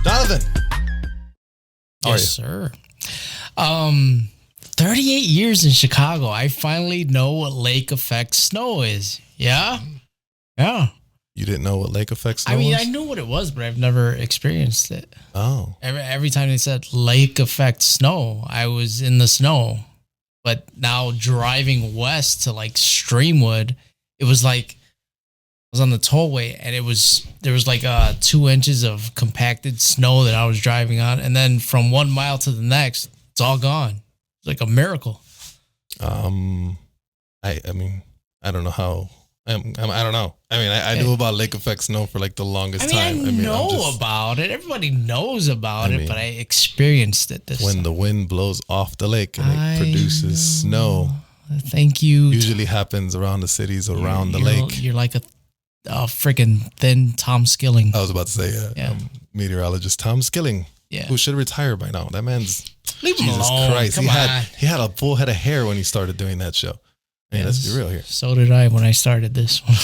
Jonathan. Yes, sir. 38 years in Chicago. I finally know what lake effect snow is. Yeah. Yeah. You didn't know what lake effect snow was? I knew what it was, but I've never experienced it. Oh. Every time they said lake effect snow, I was in the snow. But now driving west to like Streamwood, it was like I was on the tollway and there was like 2 inches of compacted snow that I was driving on, and then from 1 mile to the next, it's all gone. It's like a miracle. I mean, I don't know how. I don't know. I mean, I knew about lake effect snow for like the longest time. I know about it. Everybody knows about it, but I experienced it this when time. the wind blows off the lake and it produces snow. Thank you. Usually happens around the cities, around the lake. You're like a freaking thin Tom Skilling. I was about to say, meteorologist Tom Skilling, who should retire by now. That man's Leave him alone. Christ. Come on. He had a full head of hair when he started doing that show. Yeah, let's be real here. So did I when I started this one.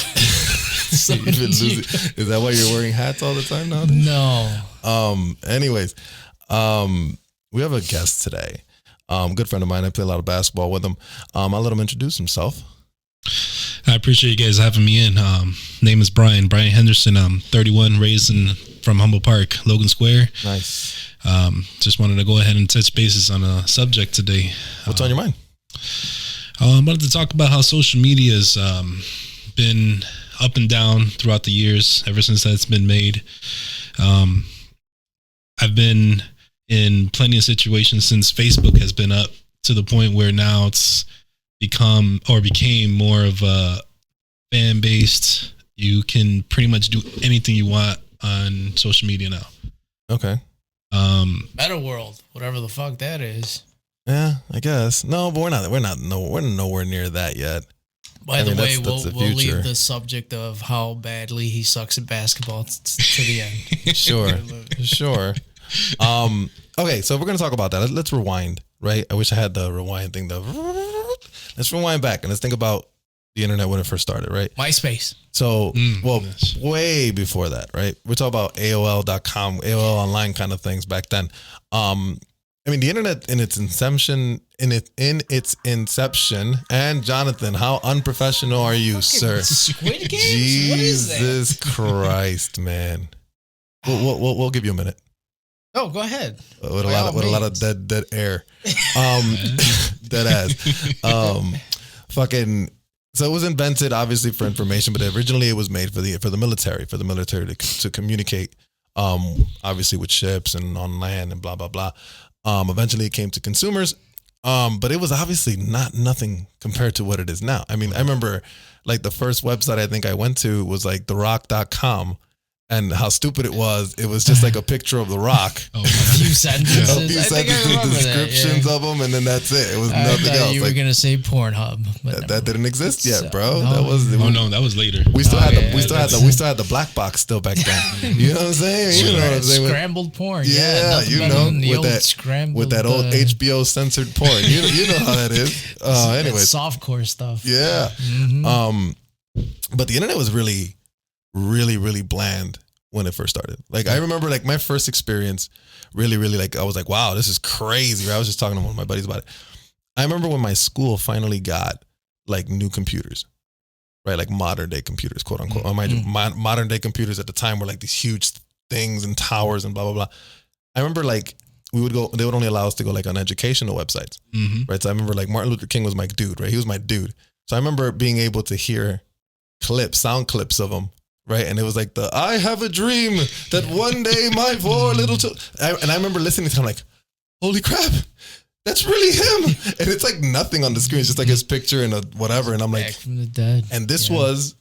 Is that why you're wearing hats all the time now? No. Anyways, we have a guest today. Good friend of mine. I play a lot of basketball with him. I'll let him introduce himself. I appreciate you guys having me in. Name is Brian Henderson. I'm 31, raised from Humboldt Park, Logan Square. Nice. Just wanted to go ahead and touch bases on a subject today. What's on your mind? I wanted to talk about how social media has been up and down throughout the years, ever since that's been made. I've been in plenty of situations since Facebook has been up, to the point where now it's became more of a fan-based. You can pretty much do anything you want on social media now. Okay. Meta world, whatever the fuck that is. Yeah, I guess. No, but we're nowhere near that yet. By the way, we'll leave the subject of how badly he sucks at basketball to the end. Sure. Okay, so we're gonna talk about that. Let's rewind, right? I wish I had the rewind thing. Let's rewind back and let's think about the internet when it first started, right? MySpace. So, way before that, right? We're talking about AOL.com, AOL online kind of things back then. I mean, the internet in its inception, and Jonathan, how unprofessional are you, sir? Squid Games? Jesus Christ, man. We'll give you a minute. Oh, go ahead. With a lot of dead air. Dead ass. Fucking. So it was invented obviously for information, but originally it was made for the military to communicate, obviously with ships and on land and blah blah blah. Eventually it came to consumers, but it was obviously nothing compared to what it is now. I mean, I remember like the first website I think I went to was like therock.com. And how stupid it was just like a picture of The Rock. A few sentences. Descriptions of them, and then that's it. It was nothing else. You were going to say Pornhub. But that didn't exist yet, bro. No. That was later. We still had the black box still back then. You know what I'm saying? You know what I'm saying? Scrambled porn. Yeah, you know, with that old HBO censored porn. You know how that is. Anyway, softcore stuff. Yeah. Mm-hmm. But the internet was really, really bland when it first started. Like I remember like my first experience really like I was like, wow, this is crazy. I was just talking to one of my buddies about it. I remember when my school finally got like new computers, right? Like modern day computers, quote unquote. Modern day computers at the time were like these huge things and towers and blah, blah, blah. I remember like they would only allow us to go like on educational websites, right? So I remember like Martin Luther King was my dude, right? He was my dude. So I remember being able to hear sound clips of him. Right. And it was like I have a dream that one day my four little children. And I remember listening to him like, holy crap, that's really him. And it's like nothing on the screen. It's just like his picture and whatever. And I'm like, back from the dead. And this was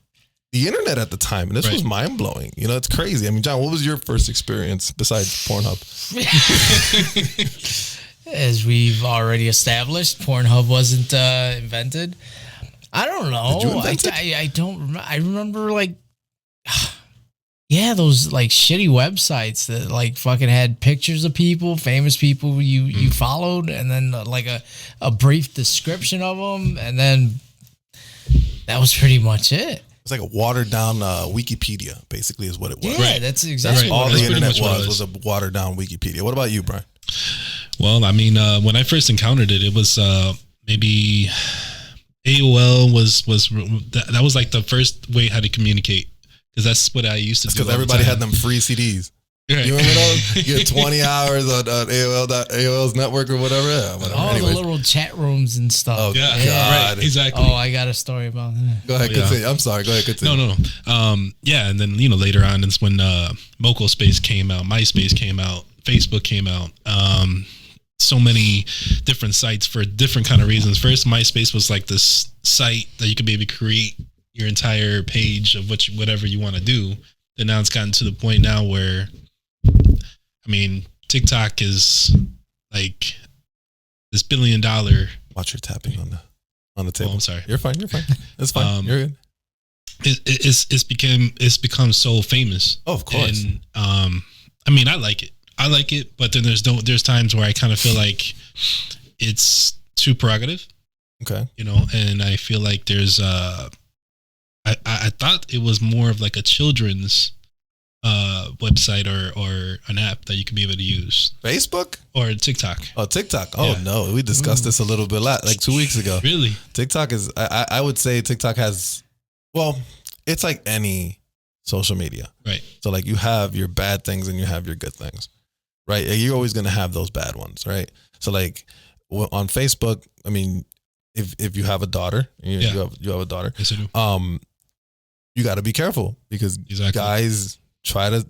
the internet at the time. And this was mind blowing. You know, it's crazy. I mean, John, what was your first experience besides Pornhub? As we've already established, Pornhub wasn't invented. I don't know. Did you invent it? I don't remember. I remember like, yeah, those like shitty websites that like fucking had pictures of people, famous people you followed, and then like a brief description of them, and then that was pretty much it. It's like a watered down Wikipedia, basically, is what it was. Yeah, that's exactly All That's the pretty internet much what it was a watered down Wikipedia. What about you, Brian? Well, I mean, when I first encountered it, it was maybe AOL was that was like the first way how to communicate, because that's what I used to do. Because everybody had them free CDs. Right. You remember those? You get 20 hours on AOL's network or whatever. Yeah, whatever. All Anyways. the little chat rooms and stuff. Oh, Yeah, God. right, exactly. Oh, I got a story about that. Go ahead, Oh, yeah. continue. I'm sorry. Go ahead, continue. No. Yeah, and then later on, it's when Moco Space came out, MySpace came out, Facebook came out. So many different sites for different kind of reasons. First, MySpace was like this site that you could be able to create your entire page of whatever you want to do. And now it's gotten to the point now where, I mean, TikTok is like this $1 billion. Watch your tapping on the table. Oh, I'm sorry. You're fine. That's fine. You're good. It's become so famous. Oh, of course. And I mean, I like it, but then there's times where I kind of feel like it's too prerogative. Okay. And I feel like there's I thought it was more of like a children's website or an app that you could be able to use. Facebook? Or TikTok. Oh, TikTok. Oh, Yeah. no. We discussed this a little bit like 2 weeks ago. Really? TikTok is, I would say TikTok has, well, it's like any social media. Right. So like you have your bad things and you have your good things, right? You're always going to have those bad ones, right? So like on Facebook, I mean, if you have a daughter, you have a daughter, Yes, I do. you got to be careful because guys try to,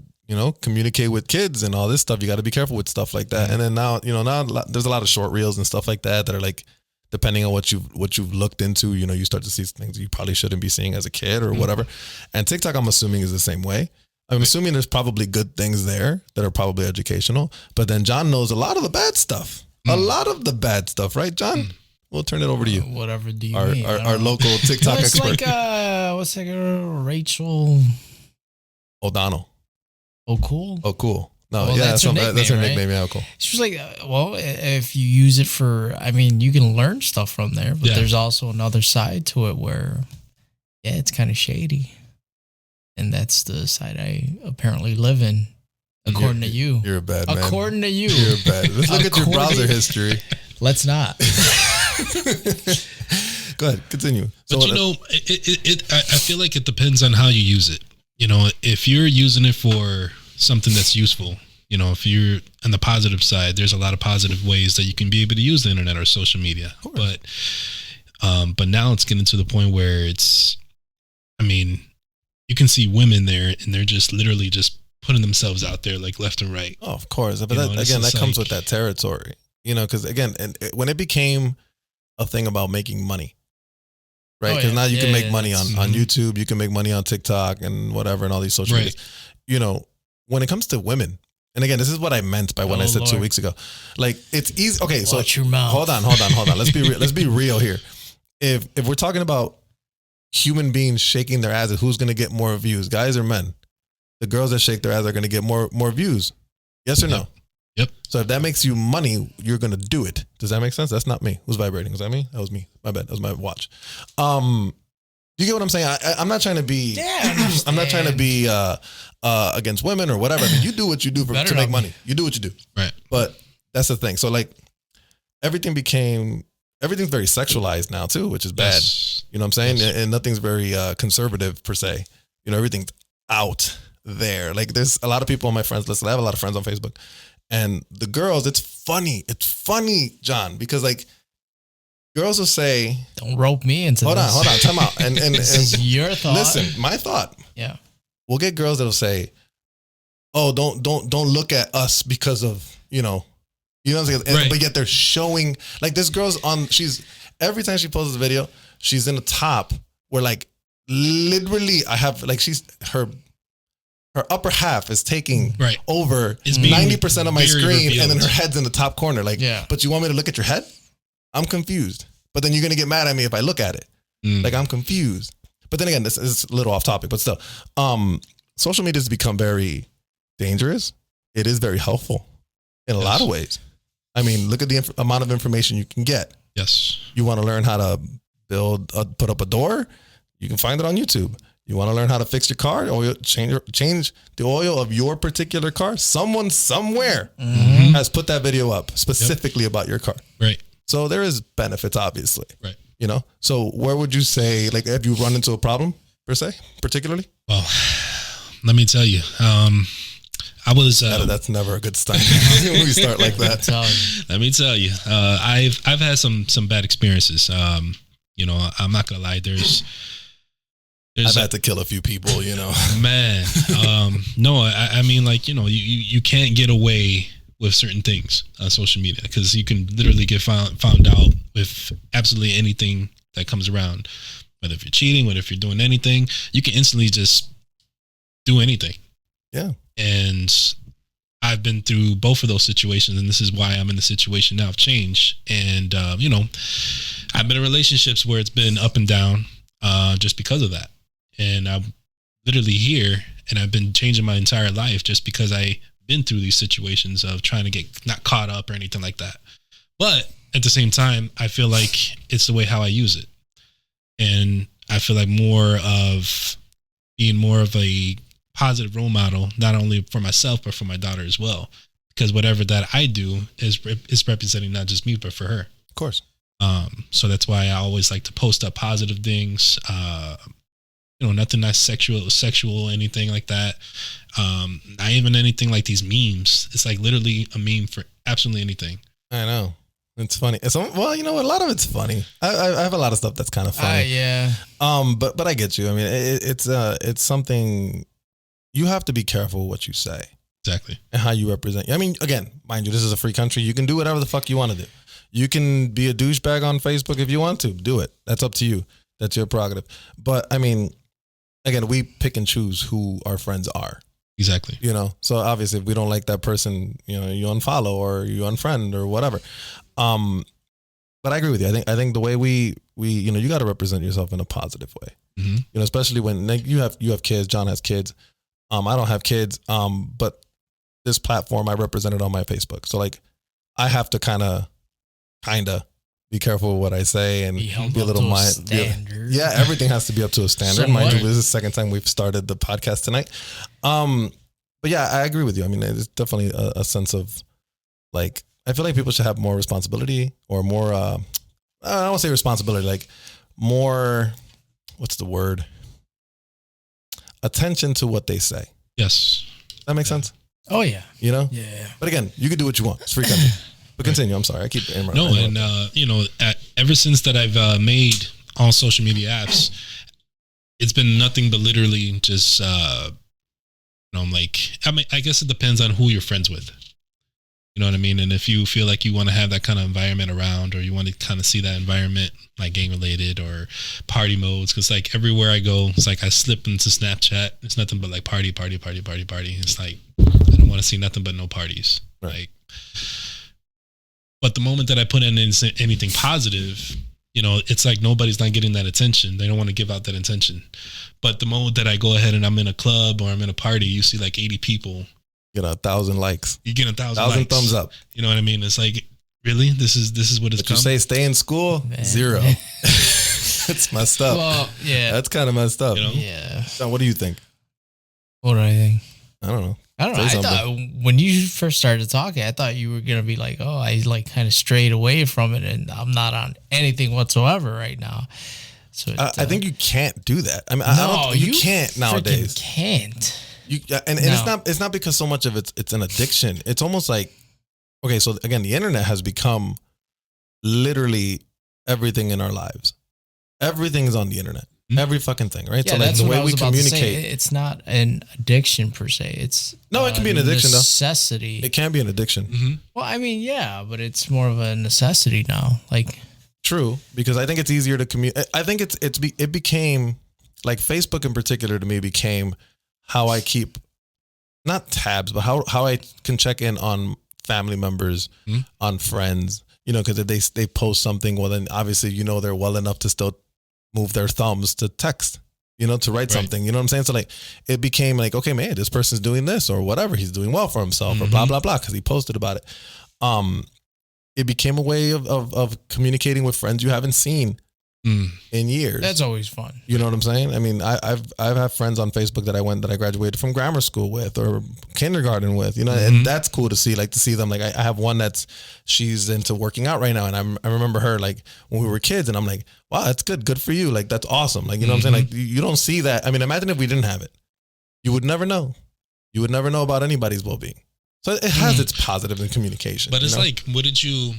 communicate with kids and all this stuff. You got to be careful with stuff like that. And then now there's a lot of short reels and stuff like that are like, depending on what you've looked into, you start to see things you probably shouldn't be seeing as a kid or whatever. And TikTok, I'm assuming, is the same way. I'm assuming there's probably good things there that are probably educational, but then John knows a lot of the bad stuff. A lot of the bad stuff, right, John? We'll turn it over to you. Whatever do you Our, mean? our local TikTok It's expert. like what's that girl? Rachel O'Donnell. Oh, cool. Oh, cool. No, Well, yeah, that's her that's her nickname, nickname. Yeah, cool. She's like, well, if you use it for, I mean, you can learn stuff from there, but there's also another side to it where, it's kind of shady. And that's the side I apparently live in, according to you. You're a bad man. According to you. You're a bad. Let's look at your browser history. Let's not. Go ahead, continue. But I feel like it depends on how you use it. If you're using it for something that's useful, if you're on the positive side, there's a lot of positive ways that you can be able to use the internet or social media. But now it's getting to the point where you can see women there and they're just literally just putting themselves out there like left and right. Oh, of course. But that comes with that territory, because again, when it became a thing about making money, right? Because now you can make money on YouTube, you can make money on TikTok and whatever, and all these social medias. When it comes to women, and again, this is what I meant by when I said 2 weeks ago, like it's easy. Okay, so watch your mouth. Hold on. Let's be real here. If we're talking about human beings shaking their asses, who's going to get more views, guys or men? The girls that shake their ass are going to get more views. Yes or no? Yep. So if that makes you money, you're going to do it. Does that make sense? That's not me. Who's vibrating? Was that me? That was me. My bad. That was my watch. You get what I'm saying? I'm not trying to be. I'm not trying to be against women or whatever. I mean, you do what you do to make money. You do what you do. Right. But that's the thing. So like, everything's very sexualized now too, which is bad. Yes. You know what I'm saying? Yes. And nothing's very conservative per se. Everything's out there. Like there's a lot of people on my friends list. I have a lot of friends on Facebook, and the girls. It's funny. It's funny, John, because like girls will say, "Don't rope me into hold this." on, time out. And your thought. Listen, my thought. Yeah. We'll get girls that'll say, "Oh, don't look at us because of what I'm saying?" Right. But yet they're showing like this girl's she's every time she posts a video, she's in the top where like literally I have like her upper half is taking over 90% of my screen revealed. And then her head's in the top corner. Like, but you want me to look at your head? I'm confused. But then you're going to get mad at me if I look at it. Like I'm confused. But then again, this is a little off topic, but still, social media has become very dangerous. It is very helpful in a lot of ways. I mean, look at the amount of information you can get. Yes. You want to learn how to put up a door? You can find it on YouTube. You want to learn how to fix your car? Oil, change the oil of your particular car? Someone somewhere has put that video up specifically about your car. Right. So there is benefits, obviously. Right. You know? So where would you say, like, have you run into a problem, per se, particularly? Well, let me tell you. I was. That's never a good start when we start like that. Let me tell you. I've had some bad experiences. You know, I'm not gonna lie. I've had to kill a few people, you know. Man, no, I mean, like, you know, you can't get away with certain things on social media because you can literally get found out with absolutely anything that comes around. Whether if you're cheating, whether if you're doing anything, you can instantly just do anything. Yeah. And I've been through both of those situations, and this is why I'm in the situation now of change. And, you know, I've been in relationships where it's been up and down just because of that. And I'm literally here, and I've been changing my entire life just because I've been through these situations of trying to get not caught up or anything like that. But at the same time, I feel like it's the way how I use it. And I feel like more of being more of a positive role model, not only for myself, but for my daughter as well. Because whatever that I do is representing not just me, but for her. Of course. So that's why I always like to post up positive things. You know, nothing that's sexual, anything like that. Not even anything like these memes. It's like literally a meme for absolutely anything. I know. It's funny. Well, you know, a lot of it's funny. I have a lot of stuff that's kind of funny. Yeah. But I get you. I mean, it's something you have to be careful what you say. Exactly. And how you represent. I mean, again, mind you, this is a free country. You can do whatever the fuck you want to do. You can be a douchebag on Facebook if you want to. Do it. That's up to you. That's your prerogative. But I mean, again, we pick and choose who our friends are. Exactly. You know, so obviously if we don't like that person, you know, you unfollow or you unfriend or whatever. But I agree with you. I think the way we you know, you got to represent yourself in a positive way. Mm-hmm. You know, especially when like, you have kids. John has kids. I don't have kids. But this platform I represented on my Facebook. So like, I have to kind of be careful with what I say and be a little standard. Yeah, everything has to be up to a standard. Somewhat. Mind you, this is the second time we've started the podcast tonight. But yeah, I agree with you. I mean, it's definitely a sense of like, I feel like people should have more responsibility or more, I don't want to say responsibility, like more, what's the word? Attention to what they say. Yes. That makes sense? Oh, yeah. You know? Yeah. But again, you can do what you want. It's free country. But continue. I'm sorry. I keep No, and you know, ever since that I've made all social media apps, it's been nothing but literally just you know, I'm like, I mean, I guess it depends on who you're friends with. You know what I mean? And if you feel like you want to have that kind of environment around, or you want to kind of see that environment like gang related or party modes, because like everywhere I go, it's like I slip into Snapchat. It's nothing but like party. It's like I don't want to see nothing but no parties. Right. Like, but the moment that I put in anything positive, you know, it's like nobody's not getting that attention. They don't want to give out that attention. But the moment that I go ahead and I'm in a club or I'm in a party, you see like 80 people. Get 1,000 likes. You get 1,000 likes. Thumbs up. You know what I mean? It's like, really? This is what it's But you say stay in school? Man. 0. It's messed up. Well, yeah. That's kind of messed up. You know? Yeah. So what do you think? What do I think? I don't know. I thought when you first started talking, I thought you were going to be like, oh, I like kind of strayed away from it and I'm not on anything whatsoever right now. So I think you can't do that. I mean, you can't nowadays. Can't. And it's not because so much of it's an addiction. It's almost like, okay, so again, the internet has become literally everything in our lives. Everything is on the internet. Every fucking thing, right? Yeah, so like that's the what way I was we about communicate. To say. It's not an addiction per se. It's it can be an addiction though. Necessity. It can be an addiction. Mm-hmm. Well, I mean, yeah, but it's more of a necessity now. Like, true, because I think it's easier to communicate. I think it became like Facebook in particular to me became how I keep not tabs, but how I can check in on family members, on friends. You know, because they post something, well, then obviously you know they're well enough to still move their thumbs to text, you know, to write something, you know what I'm saying? So like, it became like, okay, man, this person's doing this or whatever. He's doing well for himself or blah, blah, blah. Cause he posted about it. It became a way of communicating with friends you haven't seen in years. That's always fun. You know what I'm saying? I mean, I've had friends on Facebook that I graduated from grammar school with or kindergarten with, you know, and that's cool to see, like to see them. Like I have one she's into working out right now. And I remember her like when we were kids and I'm like, wow, that's good. Good for you. Like, that's awesome. Like, you know what I'm saying? Like you don't see that. I mean, imagine if we didn't have it, you would never know. You would never know about anybody's well-being. So it has its positive in communication. But it's like, what did you,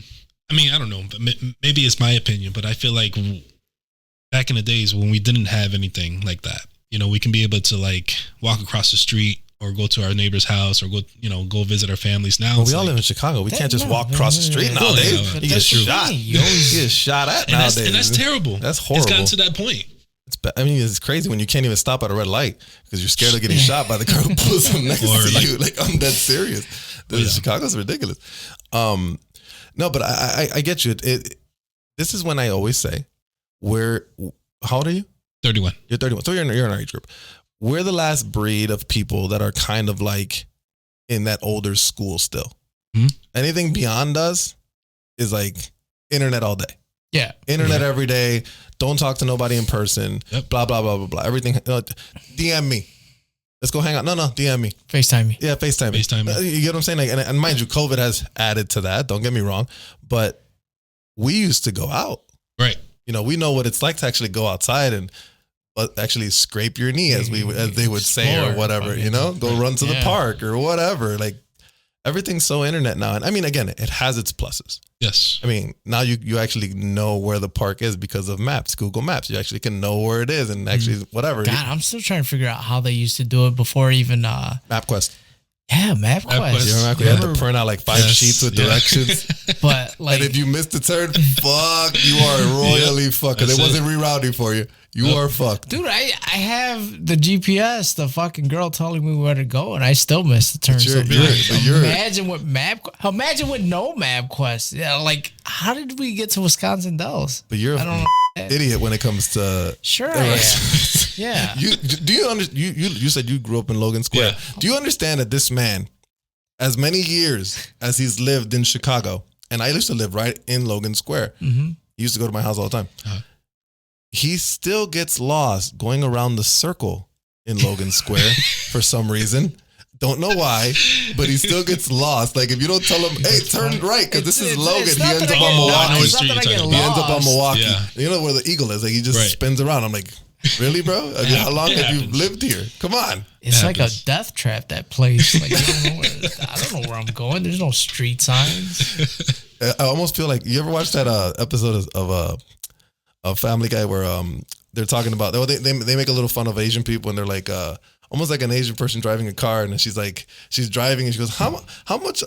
I mean, I don't know, but maybe it's my opinion, but I feel like back in the days when we didn't have anything like that, you know, we can be able to like walk across the street or go to our neighbor's house or go visit our families. Now we all live in Chicago. We can't just walk across the street nowadays. You get shot. You get shot at nowadays. And that's terrible. That's horrible. It's gotten to that point. It's crazy when you can't even stop at a red light because you're scared of getting shot by the car who pulls up next to you. Like, I'm dead serious. Chicago's ridiculous. No, but I get you. This is when I always say, how old are you? 31. You're 31. So you're in our age group. We're the last breed of people that are kind of like in that older school still. Anything beyond us is like internet all day. Yeah. Internet every day. Don't talk to nobody in person. Yep. Blah, blah, blah, blah, blah. Everything. DM me. Let's go hang out. No, DM me. FaceTime me. Yeah, FaceTime me. You get what I'm saying? Like, and mind you, COVID has added to that. Don't get me wrong. But we used to go out. Right. You know, we know what it's like to actually go outside and actually scrape your knee, as they would say, or whatever, you know, go run to the park or whatever. Like, everything's so internet now. And I mean, again, it has its pluses. Yes. I mean, now you actually know where the park is because of maps, Google Maps. You actually can know where it is and actually whatever. God, I'm still trying to figure out how they used to do it before even MapQuest. Yeah, MapQuest. You had to print out like 5 sheets with directions. But like, and if you missed the turn, fuck, you are royally fucked. It wasn't rerouting for you. You are fucked. Dude, I have the GPS, the fucking girl telling me where to go, and I still miss the turn. Imagine with no MapQuest. Yeah, like, how did we get to Wisconsin Dells? But you're an idiot when it comes to Yeah. You said you grew up in Logan Square. Yeah. Do you understand that this man, as many years as he's lived in Chicago, and I used to live right in Logan Square. He used to go to my house all the time. He still gets lost going around the circle in Logan Square for some reason. Don't know why, but he still gets lost. Like, if you don't tell him, hey, turn right, because this is Logan, he ends up on Milwaukee. He ends up on Milwaukee. Yeah. You know where the Eagle is. Like, he just spins around. I'm like, really, bro? I mean, how long have you lived here? Come on. It's like a death trap, that place. Like, I don't know where I'm going. There's no street signs. I almost feel like, you ever watched that episode of Family Guy where they're talking about, they make a little fun of Asian people, and they're like, almost like an Asian person driving a car, and then she's driving, and she goes, how much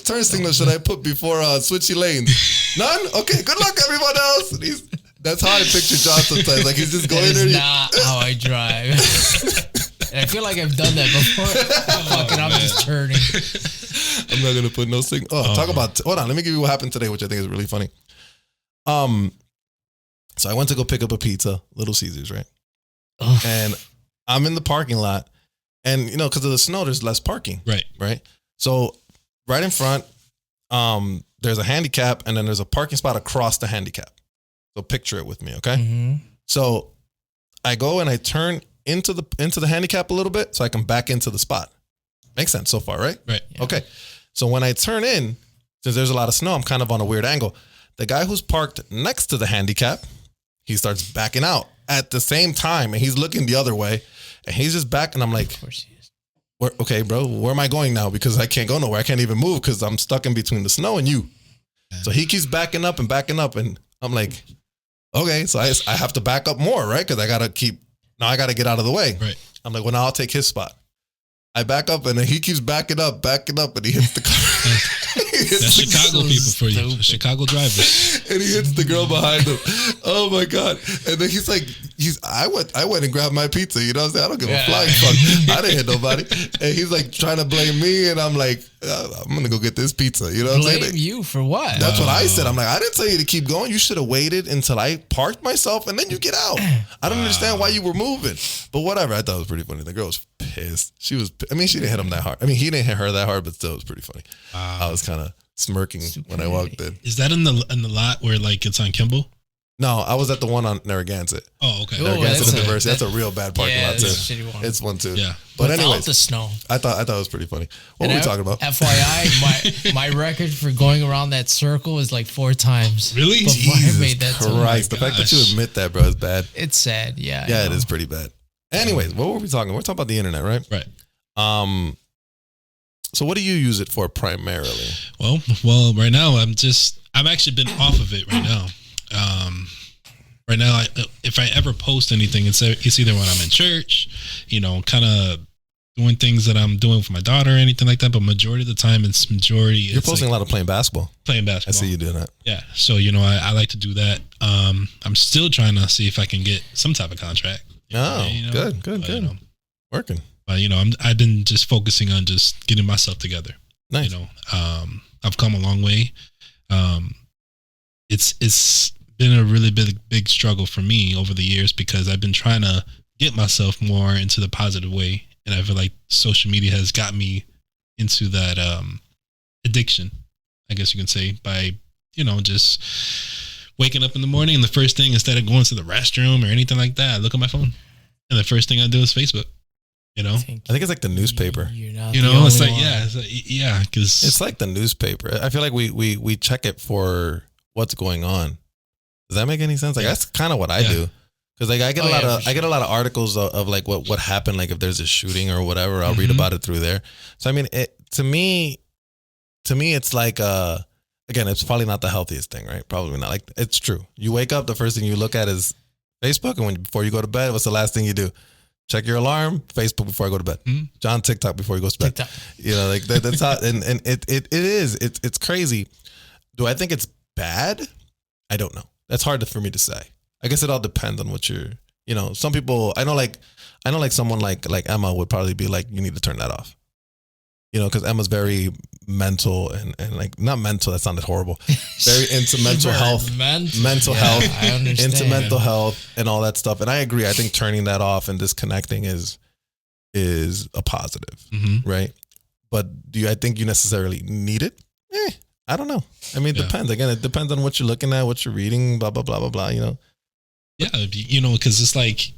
turn signal should I put before switchy lanes? None? Okay, good luck, everyone else. And that's how I picture John sometimes. Like, he's just going there. That's not how I drive. And I feel like I've done that before. I'm just turning. I'm not gonna put no signal. Hold on, let me give you what happened today, which I think is really funny. So I went to go pick up a pizza, Little Caesars, right? Ugh. And I'm in the parking lot, and because of the snow, there's less parking. Right. So right in front, there's a handicap, and then there's a parking spot across the handicap. So picture it with me, okay? Mm-hmm. So I go and I turn into the handicap a little bit so I can back into the spot. Makes sense so far, right? Right. Yeah. Okay. So when I turn in, since there's a lot of snow, I'm kind of on a weird angle. The guy who's parked next to the handicap, he starts backing out at the same time, and he's looking the other way, and he's just back, and I'm like, of course he is. Okay, bro, where am I going now? Because I can't go nowhere. I can't even move because I'm stuck in between the snow and you. So he keeps backing up, and I'm like, okay, so I have to back up more, right? Because I got to get out of the way. Right. I'm like, well, now I'll take his spot. I back up, and then he keeps backing up, and he hits the car. That's Chicago people for you. Chicago drivers. And he hits the girl behind him. Oh my God. And then he's like, I went and grabbed my pizza. You know what I'm saying? I don't give a flying fuck. I didn't hit nobody. And he's like trying to blame me. And I'm like, I'm going to go get this pizza. You know what I'm saying? Blame you for what? That's what I said. I'm like, I didn't tell you to keep going. You should have waited until I parked myself and then you get out. I don't understand why you were moving. But whatever. I thought it was pretty funny. The girl was pissed. She didn't hit him that hard. I mean, he didn't hit her that hard, but still it was pretty funny. I was kind of smirking when I walked in. Is that in the lot where like it's on Kimball? No, I was at the one on Narragansett. Oh, okay. Narragansett University. That's a real bad parking lot too. That's a shitty one. It's one too. Yeah. But Without anyways, the snow. I thought it was pretty funny. What were we talking about? FYI, my record for going around that circle is like 4 times. Really? Before I made that Christ, the fact that you admit that, bro, is bad. It's sad. Yeah. Yeah, it is pretty bad. Anyways, what were we talking? We're talking about the internet, right? Right. So what do you use it for primarily? Well, right now I've actually been off of it right now. Right now, if I ever post anything, it's either when I'm in church, kind of doing things that I'm doing for my daughter or anything like that. But majority of the time, You're posting a lot of playing basketball. I see you doing that. Yeah. So, I like to do that. I'm still trying to see if I can get some type of contract. Oh, good. Working. But, I've been just focusing on just getting myself together. Nice. I've come a long way. It's been a really big struggle for me over the years because I've been trying to get myself more into the positive way. And I feel like social media has got me into that addiction, I guess you can say, by, just waking up in the morning and the first thing, instead of going to the restroom or anything like that, I look at my phone. And the first thing I do is Facebook. I think it's like the newspaper. It's like, yeah, because it's like the newspaper. I feel like we check it for what's going on. Does that make any sense? Like that's kind of what I do. Because like I get a lot of articles of like what happened, like if there's a shooting or whatever, I'll read about it through there. So I mean, to me, it's like again, it's probably not the healthiest thing, right? Probably not. Like it's true. You wake up, the first thing you look at is Facebook, and before you go to bed, what's the last thing you do? Check your alarm, Facebook before I go to bed. John TikTok before he goes to bed. TikTok. Like that's how, and it's crazy. Do I think it's bad? I don't know. That's hard for me to say. I guess it all depends on what you're, some people, I know like someone like Emma would probably be like, you need to turn that off. Because Emma's very mental and like, not mental, that sounded horrible. Very into mental health. Mental health. I understand. Into mental health and all that stuff. And I agree. I think turning that off and disconnecting is a positive, right? But I think you necessarily need it? I don't know. I mean, it depends. Again, it depends on what you're looking at, what you're reading, blah, blah, blah, blah, blah, Yeah, because it's like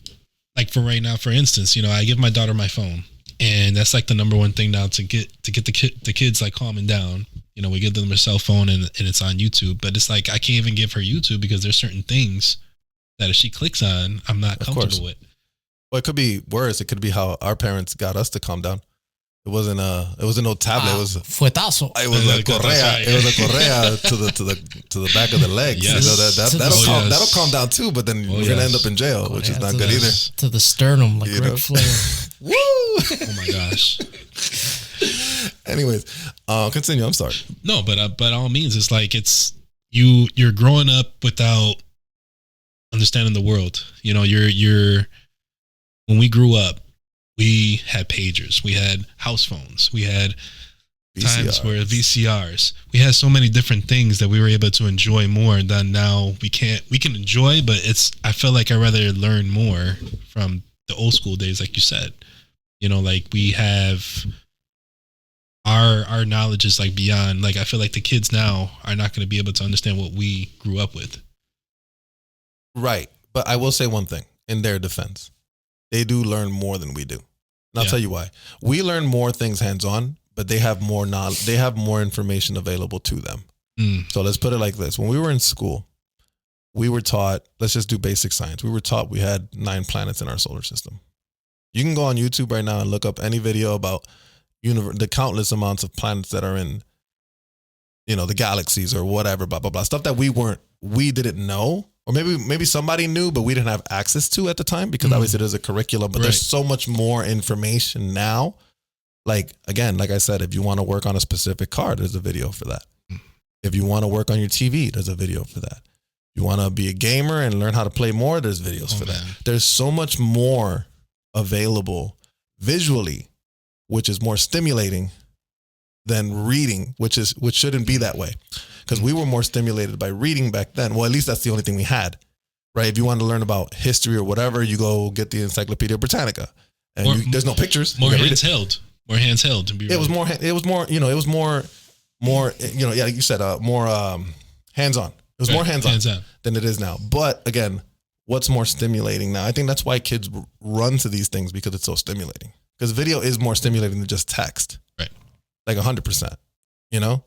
for right now, for instance, I give my daughter my phone, and that's like the number one thing now to get the kids like calming down. We give them their cell phone and it's on YouTube, but it's like I can't even give her YouTube because there's certain things that if she clicks on, I'm not comfortable with. Well, it could be worse. It could be how our parents got us to calm down. It wasn't no tablet. It was fuetazo. It was a correa. Right. It was a correa to the back of the legs. Yes. That'll calm down too. But then we're gonna end up in jail, which is not good either. To the sternum, like Ric Flair. Woo! Oh my gosh. Anyways, continue. I'm sorry. No, but by all means, it's like you're growing up without understanding the world. You're when we grew up, we had pagers, we had house phones, we had times where VCRs. We had so many different things that we were able to enjoy more than now we can't. We can enjoy, but I feel like I'd rather learn more from the old school days, like you said. Like we have our knowledge is like beyond. Like I feel like the kids now are not going to be able to understand what we grew up with. Right, but I will say one thing in their defense: they do learn more than we do. And I'll tell you why. We learn more things hands-on, but they have more knowledge. They have more information available to them. So let's put it like this. When we were in school, we were taught, let's just do basic science. We were taught we had 9 planets in our solar system. You can go on YouTube right now and look up any video about the countless amounts of planets that are in, the galaxies or whatever, blah, blah, blah. Stuff that we didn't know. Or maybe somebody knew, but we didn't have access to at the time because obviously there's a curriculum, but there's so much more information now. Like, again, like I said, if you want to work on a specific car, there's a video for that. If you want to work on your TV, there's a video for that. You want to be a gamer and learn how to play more, there's videos for that. There's so much more available visually, which is more stimulating than reading, which shouldn't be that way. Because we were more stimulated by reading back then. Well, at least that's the only thing we had, right? If you want to learn about history or whatever, you go get the Encyclopedia Britannica, and there's no pictures. More handheld. More handheld. It was more. Like you said, more hands-on. It was more hands-on than it is now. But again, what's more stimulating now? I think that's why kids run to these things, because it's so stimulating. Because video is more stimulating than just text. Right. Like 100%. You know?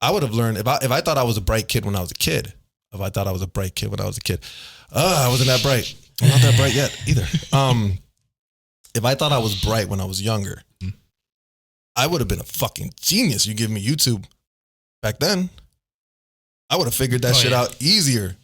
I would have learned, if I thought I was a bright kid when I was a kid, I wasn't that bright. I'm not that bright yet either. If I thought I was bright when I was younger, I would have been a fucking genius. You give me YouTube back then, I would have figured that shit out easier.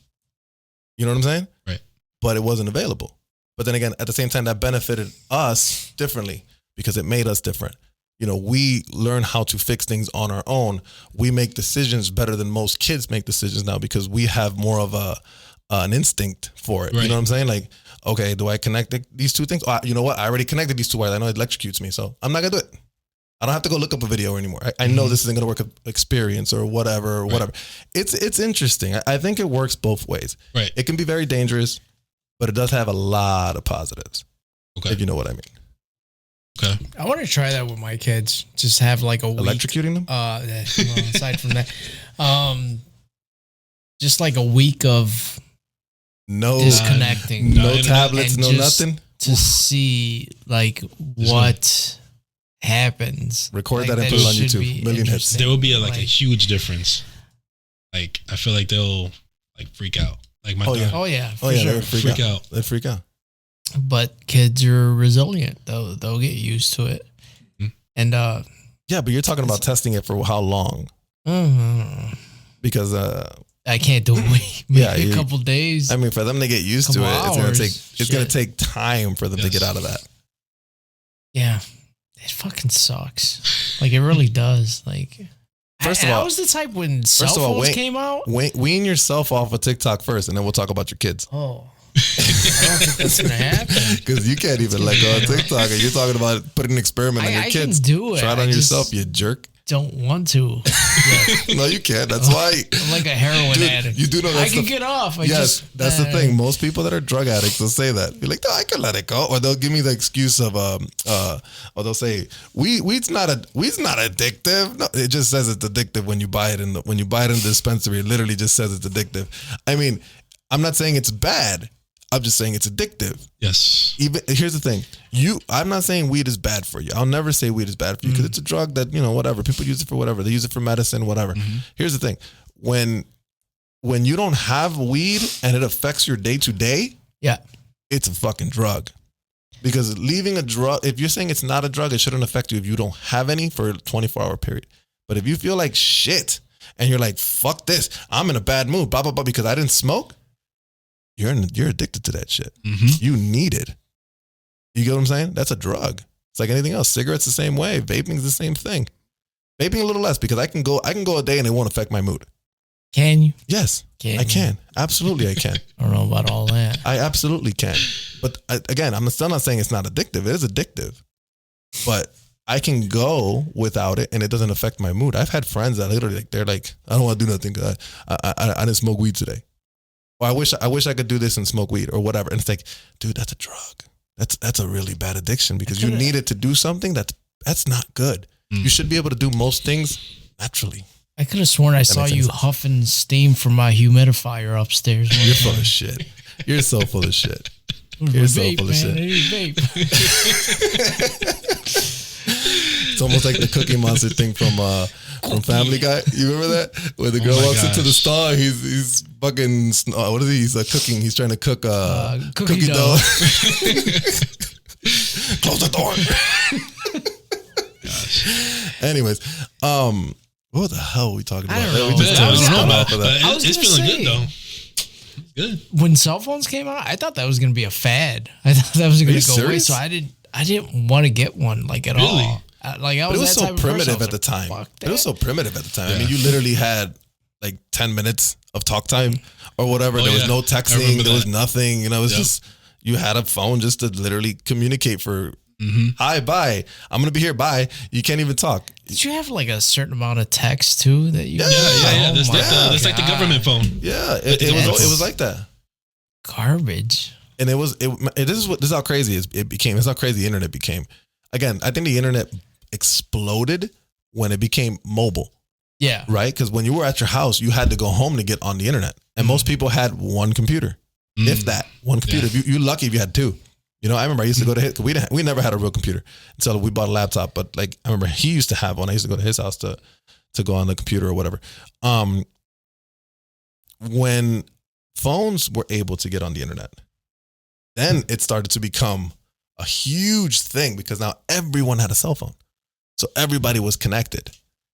You know what I'm saying? Right. But it wasn't available. But then again, at the same time, that benefited us differently because it made us different. You know, we learn how to fix things on our own. We make decisions better than most kids make decisions now because we have more of an instinct for it. Right. You know what I'm saying? Like, okay, do I connect these two things? You know what? I already connected these two wires. I know it electrocutes me, so I'm not going to do it. I don't have to go look up a video anymore. I know this isn't going to work experience or whatever. It's interesting. I think it works both ways. Right. It can be very dangerous, but it does have a lot of positives. Okay. If you know what I mean. Okay. I want to try that with my kids. Just have like a week. Electrocuting them? Aside from that, just like a week of disconnecting. No tablets, no nothing. To see like what happens. Record that and put it on YouTube. Million hits. There will be a huge difference. Like I feel like they'll like freak out. Like my daughter. They'll freak out. They freak out. But kids are resilient. They'll get used to it. Mm-hmm. And yeah, but you're talking about testing it for how long? Because I can't do it. A couple days. I mean, for them to get used to it, it's gonna take time for them to get out of that. Yeah. It fucking sucks. Like it really does. Like first of all, I was the type when cell phones came out. Wean yourself off of TikTok first, and then we'll talk about your kids. Oh. I don't think that's gonna happen. Because you can't even let go of TikTok, and you're talking about putting an experiment on your kids. I can do it. Try it on yourself, you jerk. Don't want to. No, you can't. That's why. I'm like a heroin addict. You do know that I can get off. That's the thing. Most people that are drug addicts will say that. You're like, no, I can let it go, or they'll give me the excuse of or they'll say weed's not addictive. No, it just says it's addictive when you buy it in the dispensary. It literally just says it's addictive. I mean, I'm not saying it's bad. I'm just saying it's addictive. Yes. Even here's the thing. I'm not saying weed is bad for you. I'll never say weed is bad for you because it's a drug that, whatever. People use it for whatever. They use it for medicine, whatever. Mm-hmm. Here's the thing. When you don't have weed and it affects your day to day, it's a fucking drug. Because leaving a drug, if you're saying it's not a drug, it shouldn't affect you if you don't have any for a 24-hour period. But if you feel like shit and you're like, fuck this, I'm in a bad mood, blah, blah, blah, because I didn't smoke, you're addicted to that shit. Mm-hmm. You need it. You get what I'm saying? That's a drug. It's like anything else. Cigarettes the same way. Vaping's the same thing. Vaping a little less because I can go a day and it won't affect my mood. Can you? Yes, I can. Absolutely, I can. I don't know about all that. I absolutely can. But again, I'm still not saying it's not addictive. It is addictive. But I can go without it and it doesn't affect my mood. I've had friends that literally they're like, I don't want to do nothing because I didn't smoke weed today. Or I wish I could do this and smoke weed or whatever. And it's like, dude, that's a drug. That's a really bad addiction because you need it to do something that's not good. You should be able to do most things naturally. I could have sworn I saw you huffing steam from my humidifier upstairs. You're full of shit. You're so full of shit. You're so full of shit. It's almost like the Cookie Monster thing from Family Guy. You remember that? Where the girl walks into the store, he's fucking, what is he? He's cooking. He's trying to cook cookie dough. Close the door. Gosh. Anyways, what the hell are we talking about? I don't know. It's feeling good though. Good. When cell phones came out, I thought that was going to be a fad. I thought that was going to go away. So I didn't want to get one at all. It was so primitive at the time. It was so primitive at the time. I mean, you literally had like 10 minutes of talk time or whatever. There was no texting. There was nothing. It was just, you had a phone just to literally communicate for, hi, bye. I'm going to be here. Bye. You can't even talk. Did you have like a certain amount of text too that you? Yeah. That's like the government phone. Yeah. It was like that. Garbage. And this is how crazy it became. It's how crazy the internet became. Again, I think the internet exploded when it became mobile. Yeah. Right? Because when you were at your house, you had to go home to get on the internet. And most people had one computer, if that, one computer. Yeah. You're lucky if you had two. You know, I remember I used to go to his, we never had a real computer until we bought a laptop. But like, I remember he used to have one. I used to go to his house to go on the computer or whatever. When phones were able to get on the internet, then it started to become a huge thing because now everyone had a cell phone. So everybody was connected.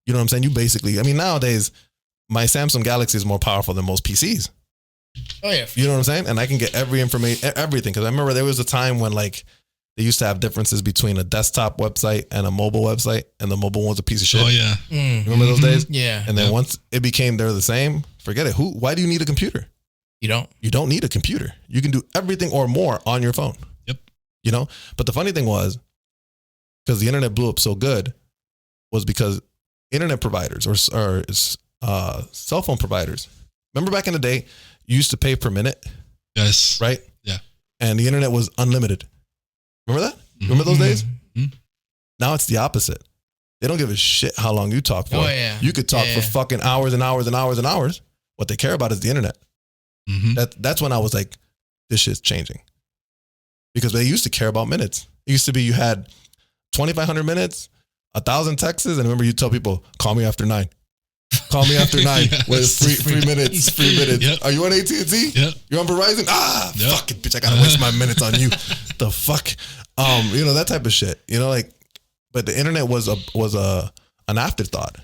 You know what I'm saying? You basically, I mean, nowadays, my Samsung Galaxy is more powerful than most PCs. Oh, yeah. You know what I'm saying? And I can get every information, everything. Because I remember there was a time when like they used to have differences between a desktop website and a mobile website, and the mobile one was a piece of shit. Oh, yeah. Remember those days? Yeah. And then once it became they're the same, forget it. Why do you need a computer? You don't. You don't need a computer. You can do everything or more on your phone. Yep. You know? But the funny thing was, because the internet blew up so good, was because internet providers or cell phone providers. Remember back in the day, you used to pay per minute, Yes. right? Yeah. And the internet was unlimited. Remember that? Remember those days? Now it's the opposite. They don't give a shit how long you talk for. Oh, yeah. You could talk for fucking hours and hours and hours and hours. What they care about is the internet. That's when I was like, this shit's changing. Because they used to care about minutes. It used to be you had 2,500 minutes, 1,000 texts, and remember you tell people, call me after 9. Call me after 9. Yes. With free minutes. Free minutes. Yep. Are you on AT&T? Yep. You're on Verizon? Yep. Fuck it, bitch. I gotta waste my minutes on you. The fuck? You know, that type of shit. You know, like, but the internet was an afterthought.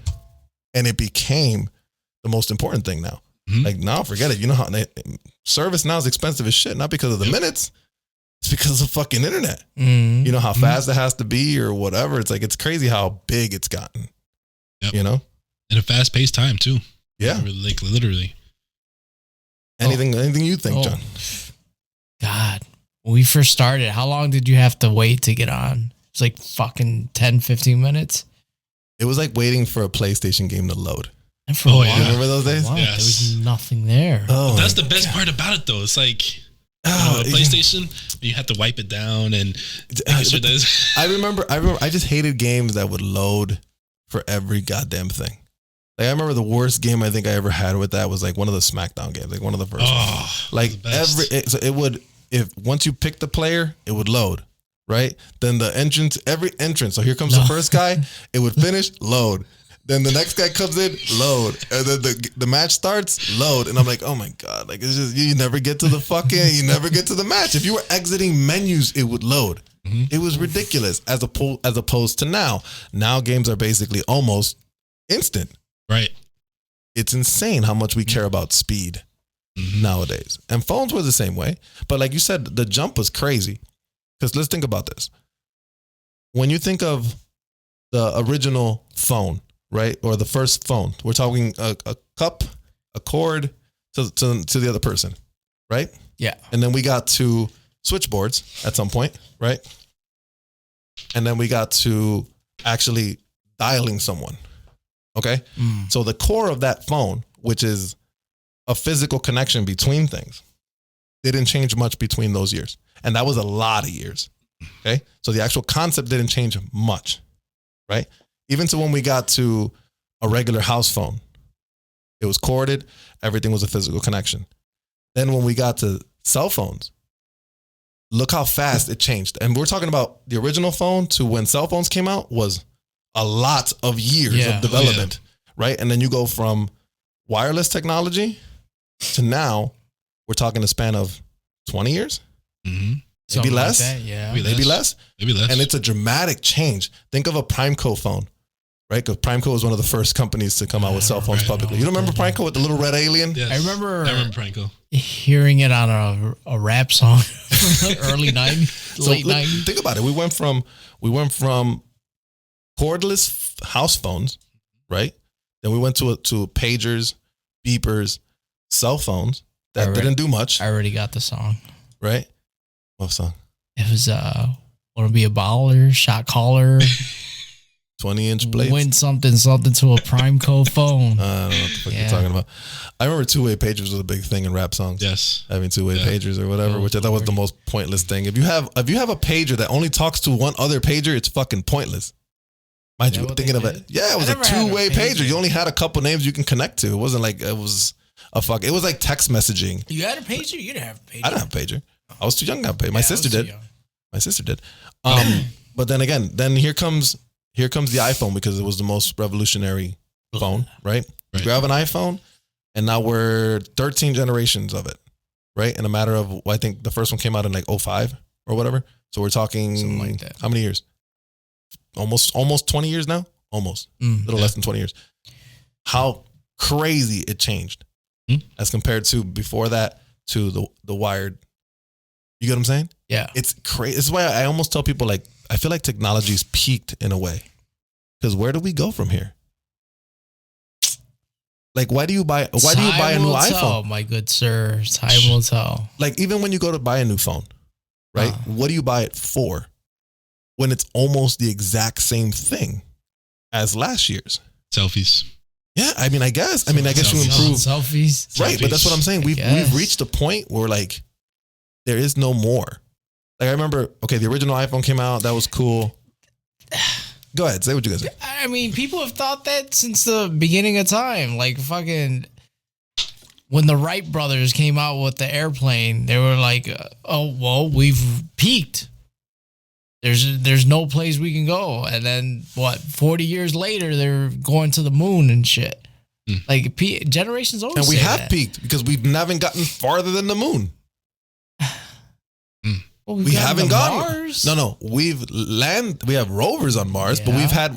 And it became the most important thing now. Like now, forget it. You know how service now is expensive as shit, not because of the minutes. It's because of fucking internet. You know how fast it has to be or whatever. It's like, it's crazy how big it's gotten. Yep. You know? In a fast paced time too. Yeah. Like literally. Anything you think, John? God. When we first started, how long did you have to wait to get on? It's like fucking 10, 15 minutes. It was like waiting for a PlayStation game to load. And for a while, You remember those days? There Yes. was nothing there. Oh, That's the best part about it though. It's like PlayStation, you have to wipe it down and make sure that I remember I just hated games that would load for every goddamn thing. Like I remember the worst game I think I ever had with that was like one of the SmackDown games, like one of the first ones. Like if once you pick the player, it would load, right? Then every entrance. So here comes the first guy, it would finish, load. Then the next guy comes in, load. And then the match starts, load. And I'm like, oh my God. Like it's just you never get to you never get to the match. If you were exiting menus, it would load. It was ridiculous as opposed to now. Now games are basically almost instant. right. It's insane how much we care about speed nowadays. And phones were the same way. But like you said, the jump was crazy. Because let's think about this. When you think of the original phone, right? Or the first phone, we're talking a cup, a cord to the other person, right? Yeah. And then we got to switchboards at some point, right? And then we got to actually dialing someone. Okay. So the core of that phone, which is a physical connection between things, didn't change much between those years. And that was a lot of years. Okay. So the actual concept didn't change much, right? Even to when we got to a regular house phone, it was corded. Everything was a physical connection. Then when we got to cell phones, look how fast it changed. And we're talking about the original phone to when cell phones came out was a lot of years of development, right? And then you go from wireless technology to now, we're talking a span of 20 years, maybe less. Like that, yeah. Maybe less. And it's a dramatic change. Think of a Primeco phone, right? Because Primeco was one of the first companies to come out with cell phones publicly. You don't remember Primeco with the little red alien? Yes. I remember Primeco. Hearing it on a rap song from the early 90s, late 90s. Think about it. We went from cordless house phones, right? Then we went to pagers, beepers, cell phones that didn't do much. I already got the song. Right? What song? It was want to be a baller, shot caller, 20-inch blades. win something to a Primeco phone. I don't know what the fuck you're talking about. I remember two-way pagers was a big thing in rap songs. Yes. Having two-way pagers or whatever, which I thought was the most pointless thing. If you have a pager that only talks to one other pager, it's fucking pointless. Mind you, thinking of it. Yeah, it was a two-way pager. You only had a couple names you can connect to. It wasn't like it was It was like text messaging. You had a pager? You didn't have a pager. I didn't have a pager. I was too young to have a pager. My Yeah, sister I was too did. young. My sister did. But then again, here comes the iPhone because it was the most revolutionary phone, right? Right. Grab an iPhone, and now we're 13 generations of it, right? In a matter of, I think the first one came out in like 05 or whatever. So we're talking Something like that. How many years? Almost 20 years now? Almost. A little less than 20 years. How crazy it changed as compared to before that to the wired. You get what I'm saying? Yeah. It's crazy. This is why I almost tell people, like, I feel like technology's peaked in a way. Because where do we go from here? Like, why do you buy a new iPhone? My good sir. Time will tell. Like, even when you go to buy a new phone, right? What do you buy it for? When it's almost the exact same thing as last year's. Selfies. Yeah, I mean, I guess you improve. Selfies. Right, but that's what I'm saying. We've reached a point where, like, there is no more. Like, I remember, the original iPhone came out. That was cool. Go ahead. Say what you guys say. I mean, people have thought that since the beginning of time. Like, fucking, when the Wright brothers came out with the airplane, they were like, oh, well, we've peaked. There's no place we can go. And then, 40 years later, they're going to the moon and shit. Like, generations always And we say have that. peaked because we haven't gotten farther than the moon. Well, We haven't gone. Mars. No. We have rovers on Mars, but Yeah.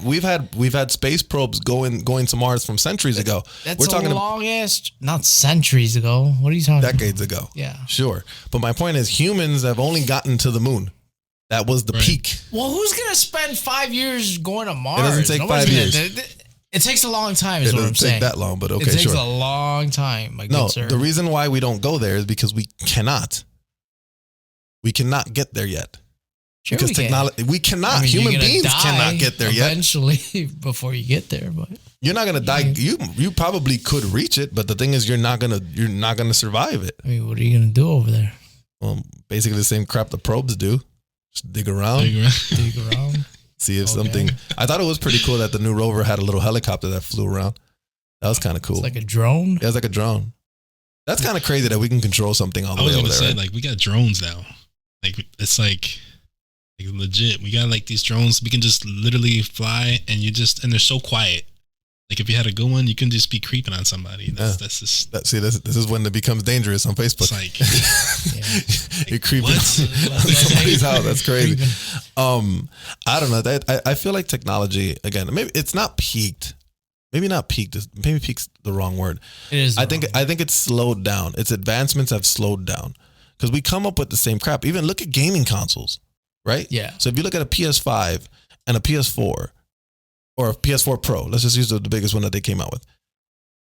we've had space probes going to Mars from centuries ago. That's We're talking long ass, not centuries ago. What are you talking decades ago. Yeah. Sure. But my point is, humans have only gotten to the moon. That was the peak. Well, who's going to spend 5 years going to Mars? doesn't take 5 years. It takes a long time, is It what I'm doesn't take saying. that long, but okay, It takes sure. a long time, my No, good sir. the reason why we don't go there is because we cannot. We cannot get there yet. Sure Because we can. technology, we cannot. I mean, Human you're gonna beings die cannot get there yet. eventually before you get there, but You're not gonna die. You probably could reach it, but the thing is, you're not gonna survive it. I mean, what are you gonna do over there? Well, basically the same crap the probes do. Just dig around, Dig around? see if Okay. something. I thought it was pretty cool that the new rover had a little helicopter that flew around. That was kind of cool. It's like a drone. Yeah, it's like a drone. That's kind of crazy that we can control something all the I was way over gonna there. say, Right? like, we got drones now. Like, it's like legit. We got like these drones. We can just literally fly, and they're so quiet. Like, if you had a good one, you can just be creeping on somebody. That's just. This is when it becomes dangerous on Facebook. It's like, You're creeping what? somebody's house. That's crazy. I don't know. I feel like technology, again, maybe it's not peaked. Maybe not peaked. Maybe peak's the wrong word. It is. I think it's slowed down. Its advancements have slowed down because we come up with the same crap. Even look at gaming consoles, right? Yeah. So if you look at a PS5 and a PS4 or a PS4 Pro, let's just use the biggest one that they came out with.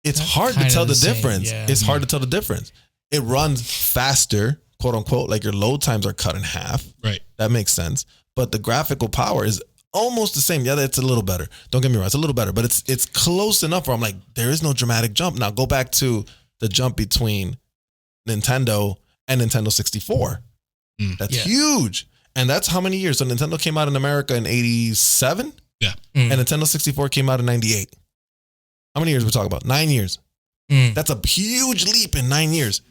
It's That's hard to kinda tell the the same, difference. yeah. It's hard to tell the difference. It runs faster, quote unquote, like your load times are cut in half. Right. That makes sense. But the graphical power is almost the same. Yeah, it's a little better. Don't get me wrong, it's a little better, but it's close enough where I'm like, there is no dramatic jump. Now go back to the jump between Nintendo and Nintendo 64. That's huge. And that's how many years? So Nintendo came out in America in 87? Yeah. And Nintendo 64 came out in 98. How many years we talking about? 9 years. That's a huge leap in 9 years.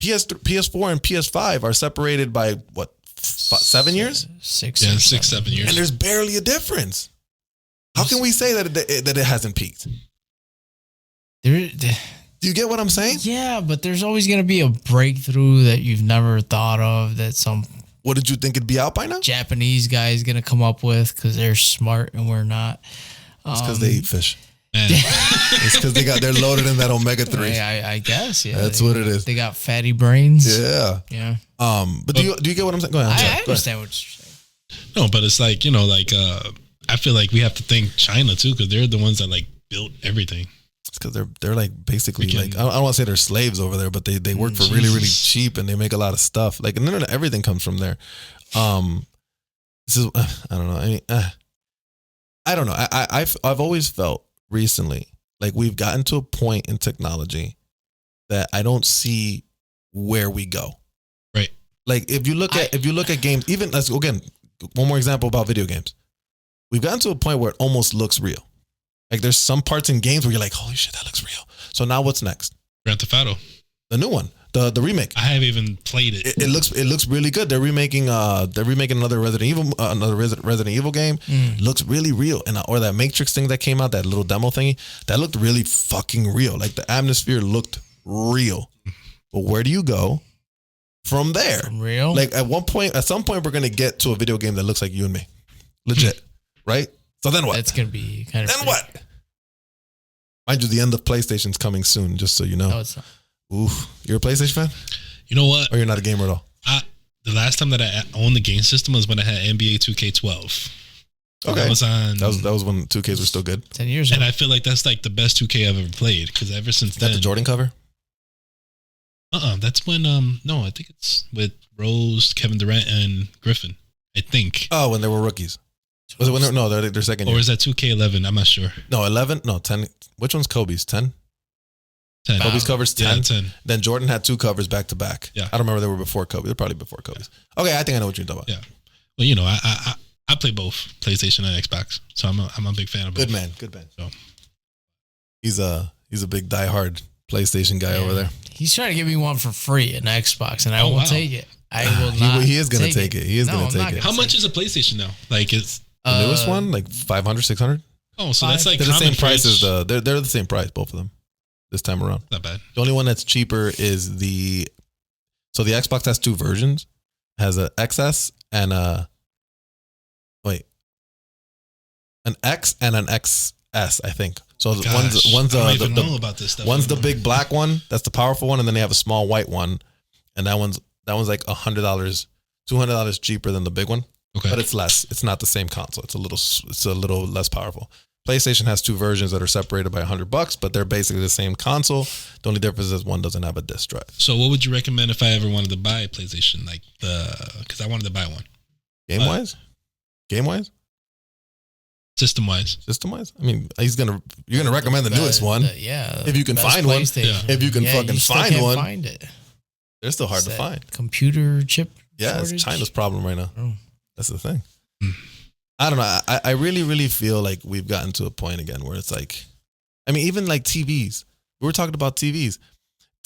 PS4 and PS5 are separated by what, 7 years? 6. Yeah, or 6, 7 years. And there's barely a difference. How can we say that it hasn't peaked? There, Do you get what I'm saying? yeah, but there's always gonna be a breakthrough that you've never thought of that some What did you think it'd be out by now? Japanese guy is gonna come up with because they're smart and we're not. It's because they eat fish. Man. It's because they're loaded in that omega 3. I guess, yeah. That's what it is. They got fatty brains. Yeah. Yeah. But do you get what I'm saying? Go ahead. I'm sorry. I Go ahead. understand what you're saying. No, but it's like, I feel like we have to thank China too, because they're the ones that like built everything. It's because they're like basically like, I don't want to say they're slaves over there, but they work for really, really cheap and they make a lot of stuff. Like, and everything comes from there. This is, I don't know. I mean, I don't know. I've always felt recently like we've gotten to a point in technology that I don't see where we go. Right. Like if you look at games, even let's go again. One more example about video games. We've gotten to a point where it almost looks real. Like there's some parts in games where you're like, holy shit, that looks real. So now what's next? Grand Theft Auto. The new one, the remake. I haven't even played it. It looks really good. They're remaking another Resident Evil game. Looks really real. And or that Matrix thing that came out, that little demo thingy, that looked really fucking real. Like the atmosphere looked real. But where do you go from there? From real? Like at some point we're gonna get to a video game that looks like you and me. Legit. Right? So then what? That's gonna be kind of. Then what? Mind you, the end of PlayStation's coming soon, just so you know. No, it's not. Ooh, you're a PlayStation fan? You know what? Or you're not a gamer at all? The last time that I owned the game system was when I had NBA 2K12. Okay. That was on. That was when 2Ks were still good. 10 years ago. And I feel like that's like the best 2K I've ever played because ever since Is that then. the Jordan cover? That's when no, I think it's with Rose, Kevin Durant, and Griffin. I think. Oh, when they were rookies. Was it when no, they're second year. Or is that 2K11? I'm not sure. No, 11? No, 10. Which one's Kobe's? 10? 10. Kobe's covers 10. Yeah, 10. Then Jordan had 2 covers back to back. Yeah. I don't remember they were before Kobe. They're probably before Kobe's. Okay, I think I know what you're talking about. Yeah. Well, you know, I play both PlayStation and Xbox, so I'm a big fan of both. Good man. So He's a big diehard PlayStation guy over there. He's trying to give me one for free, an Xbox, and I Oh, will wow. take it. I will not. He is gonna take it. He is No, gonna I'm take not it. how much is a PlayStation now? Like it's The newest one, like 500, 600. oh, so that's like They're the common same price price. as they're the same price, both of them, this time around. Not bad. The only one that's cheaper is the Xbox has 2 versions, has a XS and an X and an XS, I think. So Gosh, one's I don't even know about this stuff. one's the anymore. big black one, that's the powerful one, and then they have a small white one, and that one's like $100, $200 cheaper than the big one, Okay. but it's less. It's not the same console. It's a little less powerful. PlayStation has 2 versions that are separated by $100, but they're basically the same console. The only difference is one doesn't have a disc drive. So what would you recommend if I ever wanted to buy a PlayStation? Like because I wanted to buy one. Game wise, System wise. system wise. I mean, you're gonna recommend the newest one. Yeah. If you can best find one. PlayStation. If you can fucking you still find can't one. Find it. They're still hard It's to that find. Computer chip. Yeah, shortage. it's China's problem right now. Oh. That's the thing. Hmm. I don't know. I really, really feel like we've gotten to a point again where it's like, I mean, even like TVs. We were talking about TVs.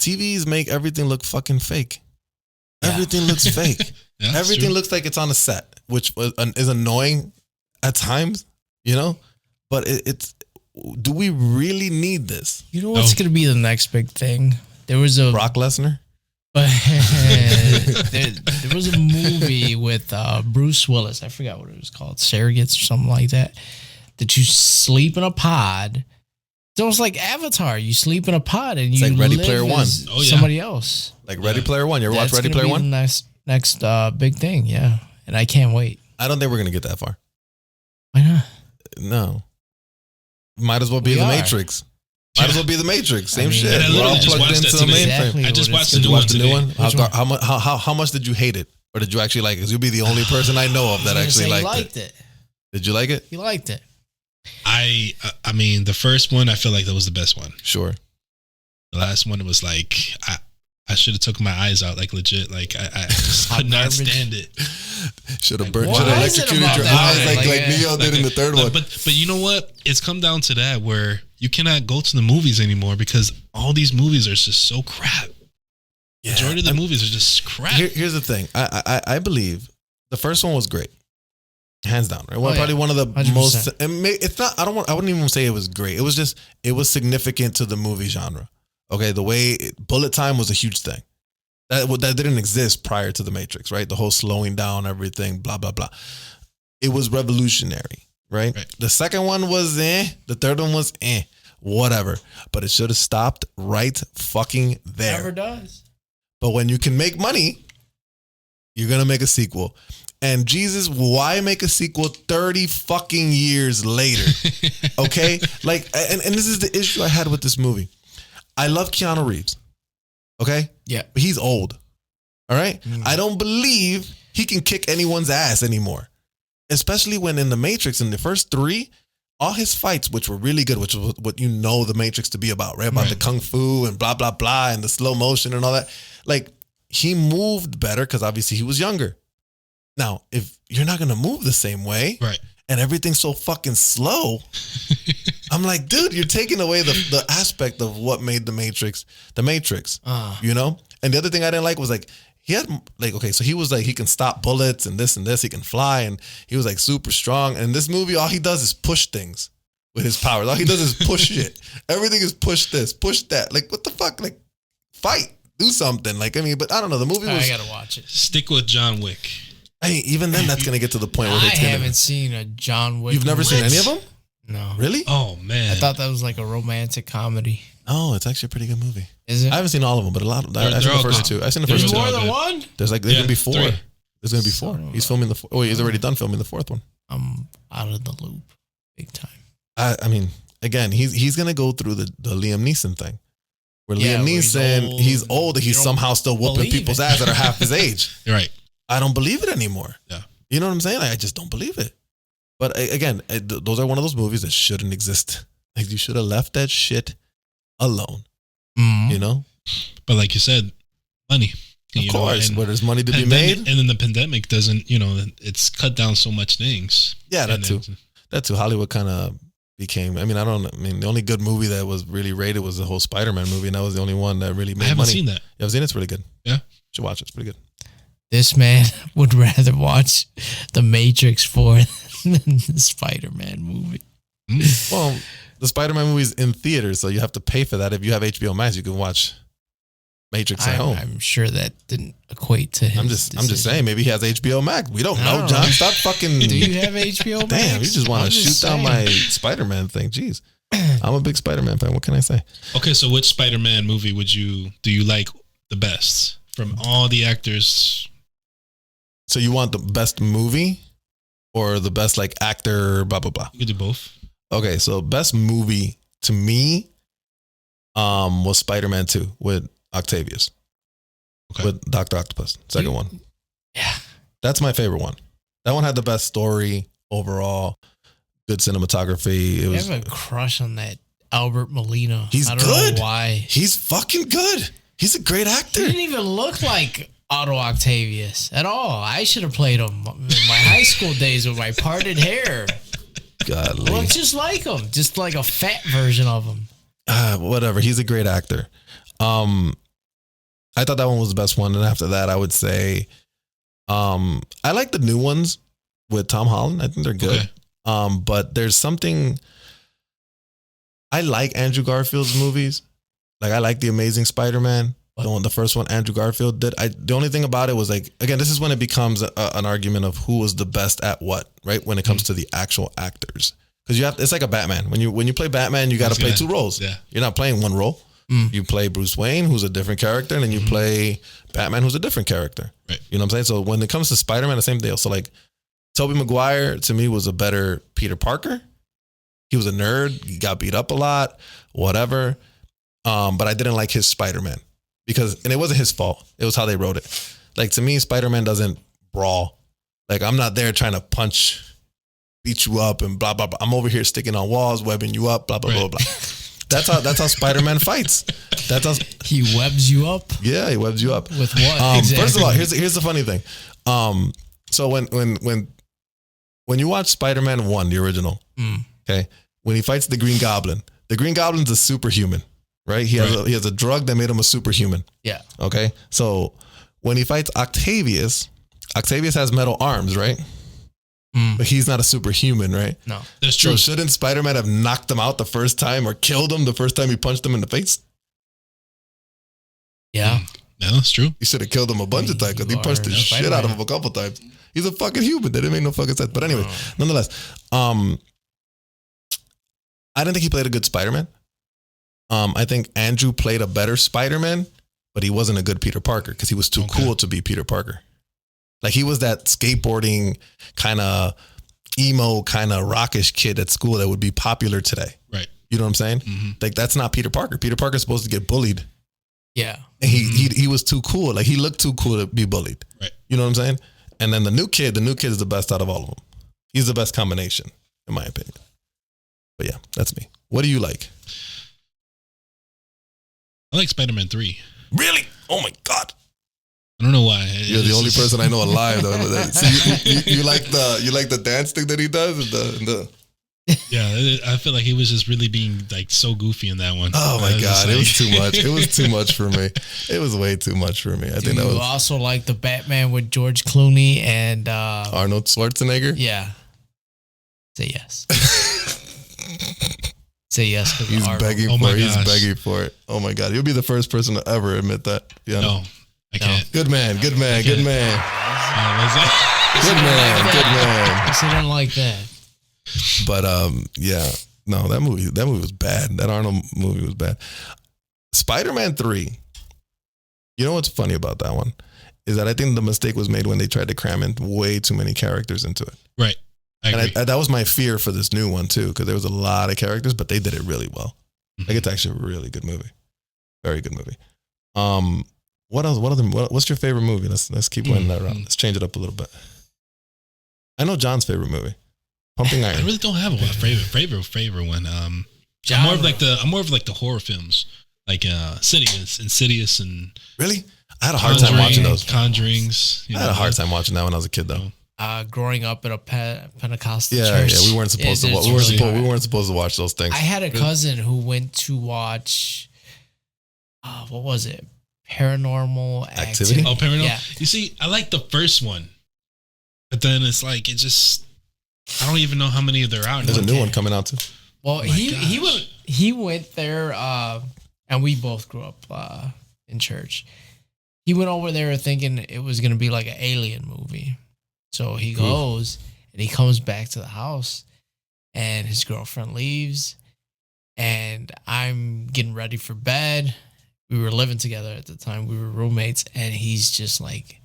TVs make everything look fucking fake. Yeah. Everything looks fake. Yeah, that's Everything true. looks like it's on a set, which is annoying at times, you know? But it's, do we really need this? You know what's No. going to be the next big thing? There was a Brock Lesnar? there was a movie with Bruce Willis. I forgot what it was called, Surrogates or something like that. That you sleep in a pod. It's almost like Avatar. You sleep in a pod and It's you like Ready live Player One. as Oh, yeah. somebody else. Like Ready Yeah. Player One. You ever watch That's Ready gonna Player be One? the next big thing, yeah. And I can't wait. I don't think we're going to get that far. Why not? No. Might as well be We the are. Matrix. Might as well be the Matrix. Same I mean- shit. And I We're literally all just plugged watched into that the today. mainframe. Exactly. I just what watched it's the Did new you one watch the today. new one? Which one? How much did you hate it? Or did you actually like it? 'Cause you'll be the only person I know of that I was actually gonna say liked he it. liked it. Did you like it? He liked it. I mean, the first one I feel like that was the best one. Sure. The last one it was like I should have took my eyes out, like legit. Like I just Hot could not garbage. stand it. Should have burnt. Why Should have is it electrocuted about your that? eyes like Like, Neo did in the third one. But you know what? It's come down to that where you cannot go to the movies anymore because all these movies are just so crap. Yeah. Majority of the movies are just crap. Here's the thing. I believe the first one was great, hands down. Right? Well, Oh, yeah. probably one of the 100%. most. It's not. I wouldn't even say it was great. It was just. It was significant to the movie genre. Okay, the way bullet time was a huge thing. That didn't exist prior to the Matrix, right? The whole slowing down everything, blah blah blah. It was revolutionary, right? Right. The second one was the third one was whatever. But it should have stopped right fucking there. Never does. But when you can make money, you're going to make a sequel. And Jesus, why make a sequel 30 fucking years later? Okay? Like, and this is the issue I had with this movie. I love Keanu Reeves. Okay? Yeah. But he's old. All right? Mm. I don't believe he can kick anyone's ass anymore. Especially when in the Matrix, in the first 3, all his fights, which were really good, which was what you know the Matrix to be about, right? About Right. the kung fu and blah, blah, blah, and the slow motion and all that. Like, he moved better because obviously he was younger. Now, if you're not going to move the same way, Right. and everything's so fucking slow. I'm like, dude, you're taking away the aspect of what made the Matrix, you know? And the other thing I didn't like was like, he had like, okay, so he was like, he can stop bullets and this, he can fly, and he was like super strong. And in this movie, all he does is push things with his powers. All he does is push shit. Everything is push this, push that. Like, what the fuck? Like, fight, do something. Like, I mean, but I don't know. The movie was. I gotta watch it. Stick with John Wick. I mean, even then, that's gonna get to the point where I haven't seen a John Wick. You've never seen any of them? No. Really? Oh man, I thought that was like a romantic comedy. Oh, it's actually a pretty good movie. Is it? I haven't seen all of them, but a lot of I've seen the first two. I've seen the first There's two. more than one? There's gonna be 4. 3. There's gonna be 4. He's filming the. Oh, he's already done filming the 4th one. I'm out of the loop, big time. I mean, again, he's gonna go through the Liam Neeson thing, where Liam Neeson he's old and he's somehow still whooping people's ass that are half his age. You're right. I don't believe it anymore. Yeah, you know what I'm saying? Like, I just don't believe it. But again, those are one of those movies that shouldn't exist. Like, you should have left that shit alone. Mm-hmm. You know? But like you said, money. Of course, where there's money to be made. And then the pandemic doesn't, it's cut down so much things. Yeah, that too. That too. Hollywood kind of became, the only good movie that was really rated was the whole Spider-Man movie, and that was the only one that really made money. I haven't seen that. You haven't seen it? It's really good. Yeah. You should watch it. It's pretty good. This man would rather watch The Matrix 4 than the Spider-Man movie. Well, the Spider-Man movie's in theaters, so you have to pay for that. If you have HBO Max, you can watch Matrix at home. I'm sure that didn't equate to him. I'm just saying, maybe he has HBO Max. We don't know, John. Stop fucking. Do you have HBO Max? Damn, you just want to shoot down my Spider-Man thing. Jeez. I'm a big Spider-Man fan. What can I say? Okay, so which Spider-Man movie do you like the best from all the actors? So you want the best movie or the best like actor, blah, blah, blah? You could do both. Okay, so best movie to me was Spider-Man 2 with Octavius. Okay. With Dr. Octopus. Second one. Yeah. That's my favorite one. That one had the best story overall. Good cinematography. I have a crush on that Albert Molina. He's I don't know why. He's fucking good. He's a great actor. He didn't even look like Otto Octavius at all. I should have played him in my high school days with my parted hair. Godly. Looks just like him. Just like a fat version of him. Whatever. He's a great actor. I thought that one was the best one. And after that, I would say I like the new ones with Tom Holland. I think they're good. Okay. But there's something. I like Andrew Garfield's movies. Like, I like The Amazing Spider-Man. The first one Andrew Garfield did. The only thing about it was like, again, this is when it becomes an argument of who was the best at what, right? When it comes to the actual actors. Because it's like a Batman. When you play Batman, you got to play 2 roles. Yeah. You're not playing one role. You play Bruce Wayne, who's a different character, and then you play Batman, who's a different character. Right. You know what I'm saying? So when it comes to Spider-Man, the same deal. So like, Tobey Maguire to me was a better Peter Parker. He was a nerd. He got beat up a lot, whatever. But I didn't like his Spider-Man and it wasn't his fault. It was how they wrote it. Like, to me, Spider-Man doesn't brawl. Like, I'm not there trying to punch, beat you up, and blah blah blah. I'm over here sticking on walls, webbing you up, blah blah blah blah. That's how Spider-Man fights. That's how he webs you up. Yeah, he webs you up with what? Exactly. First of all, here's the funny thing. So when you watch Spider-Man 1, the original, okay, when he fights the Green Goblin's a superhuman, right? He has a drug that made him a superhuman. Yeah. Okay. So when he fights Octavius has metal arms, right? But he's not a superhuman, right? No, that's true. So shouldn't Spider-Man have knocked him out the first time or killed him the first time he punched him in the face? Yeah. No, that's true. He should have killed him a bunch of times because he punched the shit out of him a couple times. He's a fucking human. That didn't make no fucking sense. But anyway, nonetheless, I didn't think he played a good Spider-Man. I think Andrew played a better Spider-Man, but he wasn't a good Peter Parker because he was too cool to be Peter Parker. Like, he was that skateboarding kind of emo, kind of rockish kid at school that would be popular today. Right. You know what I'm saying? Mm-hmm. Like, that's not Peter Parker. Peter Parker's supposed to get bullied. Yeah. And he was too cool. Like, he looked too cool to be bullied. Right. You know what I'm saying? And then the new kid is the best out of all of them. He's the best combination, in my opinion. But yeah, that's me. What do you like? I like Spider-Man 3. Really? Oh my God. I don't know why. You're the only person I know alive though. So you like the dance thing that he does and the Yeah, I feel like he was just really being like so goofy in that one. Oh my god, it was too much. It was too much for me. It was way too much for me. I think that was also like the Batman with George Clooney and Arnold Schwarzenegger. Yeah, say yes. Say yes. He's begging for it. He's begging for it. Oh my god, you'll be the first person to ever admit that. Yeah. No, I can't. Good man. Good man. Good man. Good man. Good man. I didn't like that. But yeah, no, that movie was bad. That Arnold movie was bad. Spider-Man 3. You know what's funny about that one is that I think the mistake was made when they tried to cram in way too many characters into it. Right. And that was my fear for this new one too, because there was a lot of characters, but they did it really well. Mm-hmm. Like it's actually a really good movie, very good movie. What else? What's your favorite movie? Let's keep going that route. Let's change it up a little bit. I know John's favorite movie, Pumping Iron. I really don't have a favorite one. I'm more of like the horror films, like Insidious, and really. I had a hard time watching those. Conjurings. I had a hard time watching that when I was a kid, though. Growing up at a Pentecostal church. Yeah, we weren't supposed to. We weren't supposed to watch those things. I had a cousin who went to watch. What was it? Paranormal Activity. Oh, Paranormal. Yeah. You see, I like the first one, but then it's like I don't even know how many there are. There's a new one coming out too. Well, he went there, and we both grew up in church. He went over there thinking it was going to be like an alien movie. So he goes and he comes back to the house and his girlfriend leaves and I'm getting ready for bed. We were living together at the time. We were roommates and he's just like,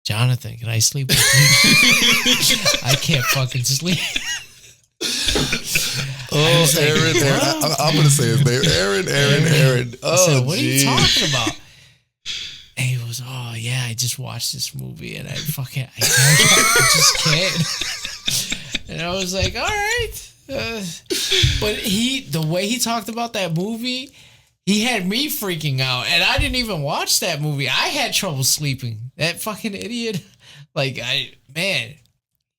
Jonathan, can I sleep with you? I can't fucking sleep. Oh, Aaron. I'm going to say his name. Aaron. Oh, I said, what are you talking about? And he was, oh yeah, I just watched this movie and I just can't. And I was like, all right. But the way he talked about that movie, he had me freaking out. And I didn't even watch that movie. I had trouble sleeping. That fucking idiot.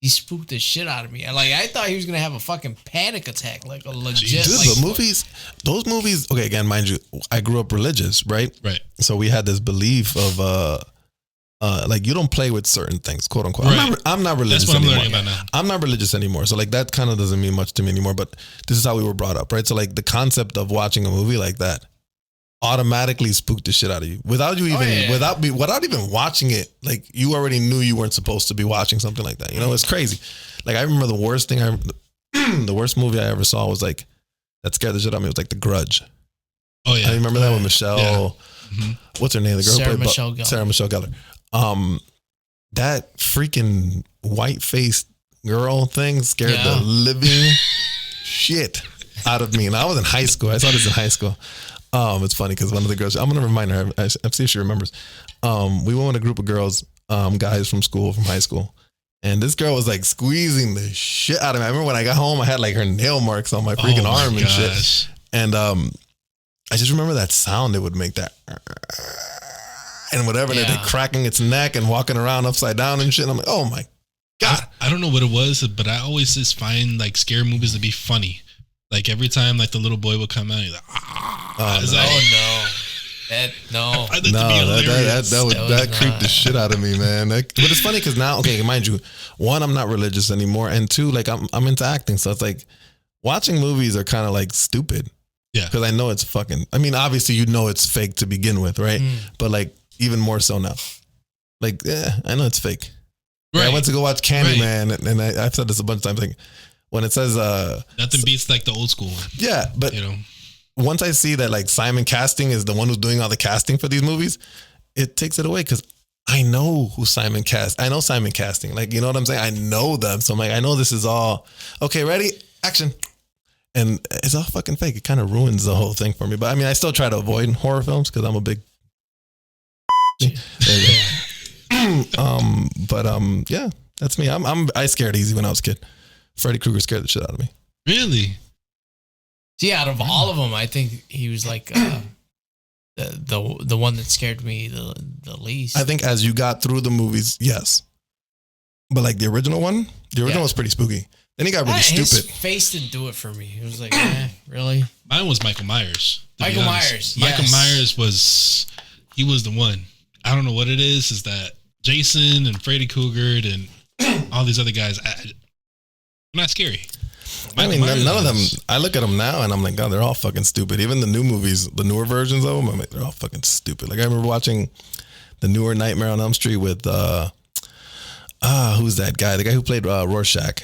He spooked the shit out of me. I thought he was going to have a fucking panic attack, like a legit. Dude, those movies, okay, again, mind you, I grew up religious, right? Right. So we had this belief of, you don't play with certain things, quote unquote. Right. I'm not religious That's what anymore. I'm learning about now. I'm not religious anymore. So that kind of doesn't mean much to me anymore, but this is how we were brought up, right? So the concept of watching a movie like that automatically spooked the shit out of you without you even without even watching it. You already knew you weren't supposed to be watching something like that. You know, it's crazy. I remember the worst movie I ever saw was that scared the shit out of me. It was The Grudge. Oh yeah, I remember that with Michelle. Yeah. Mm-hmm. What's her name? The girl Sarah played Michelle Gellar. Sarah Michelle Gellar. That freaking white faced girl thing scared the living shit out of me. And I was in high school. I saw this in high school. It's funny because one of the girls, I'm going to remind her, I see if she remembers. We went with a group of girls, guys from high school. And this girl was squeezing the shit out of me. I remember when I got home, I had her nail marks on my freaking arm and shit. And I just remember that sound it would make, that and whatever, they're cracking its neck and walking around upside down and shit. I'm like, oh my God. I don't know what it was, but I always just find scary movies to be funny. Every time the little boy would come out, he's like, that creeped the shit out of me, man. But it's funny because now, okay, mind you, one, I'm not religious anymore, and two, I'm into acting, so it's watching movies are kind of stupid. Yeah, because I know it's fucking. I mean, obviously, you know it's fake to begin with, right? But even more so now. I know it's fake. Right. I went to go watch Candyman, and I've said this a bunch of times. When it says nothing beats the old school one. Yeah, but once I see that Simon Casting is the one who's doing all the casting for these movies, it takes it away because I know who Simon Cast. I know Simon Casting. You know what I'm saying? I know them. So I'm I know this is all okay, ready? Action. And it's all fucking fake. It kind of ruins the whole thing for me. But I mean, I still try to avoid horror films because I'm a big yeah, that's me. I scared easy when I was a kid. Freddy Krueger scared the shit out of me. Really? See, out of all of them, I think he was the one that scared me the least. I think as you got through the movies, yes. But like the original was pretty spooky. Then he got really stupid. His face didn't do it for me. It was like, really? Mine was Michael Myers. Michael Myers. Michael Yes. Myers was the one. I don't know what it is that Jason and Freddy Krueger and all these other guys, they're not scary. Michael Myers none of them, I look at them now and I'm like, God, they're all fucking stupid. Even the new movies, the newer versions of them, I'm like, they're all fucking stupid. Like I remember watching the newer Nightmare on Elm Street with, who's that guy? The guy who played Rorschach.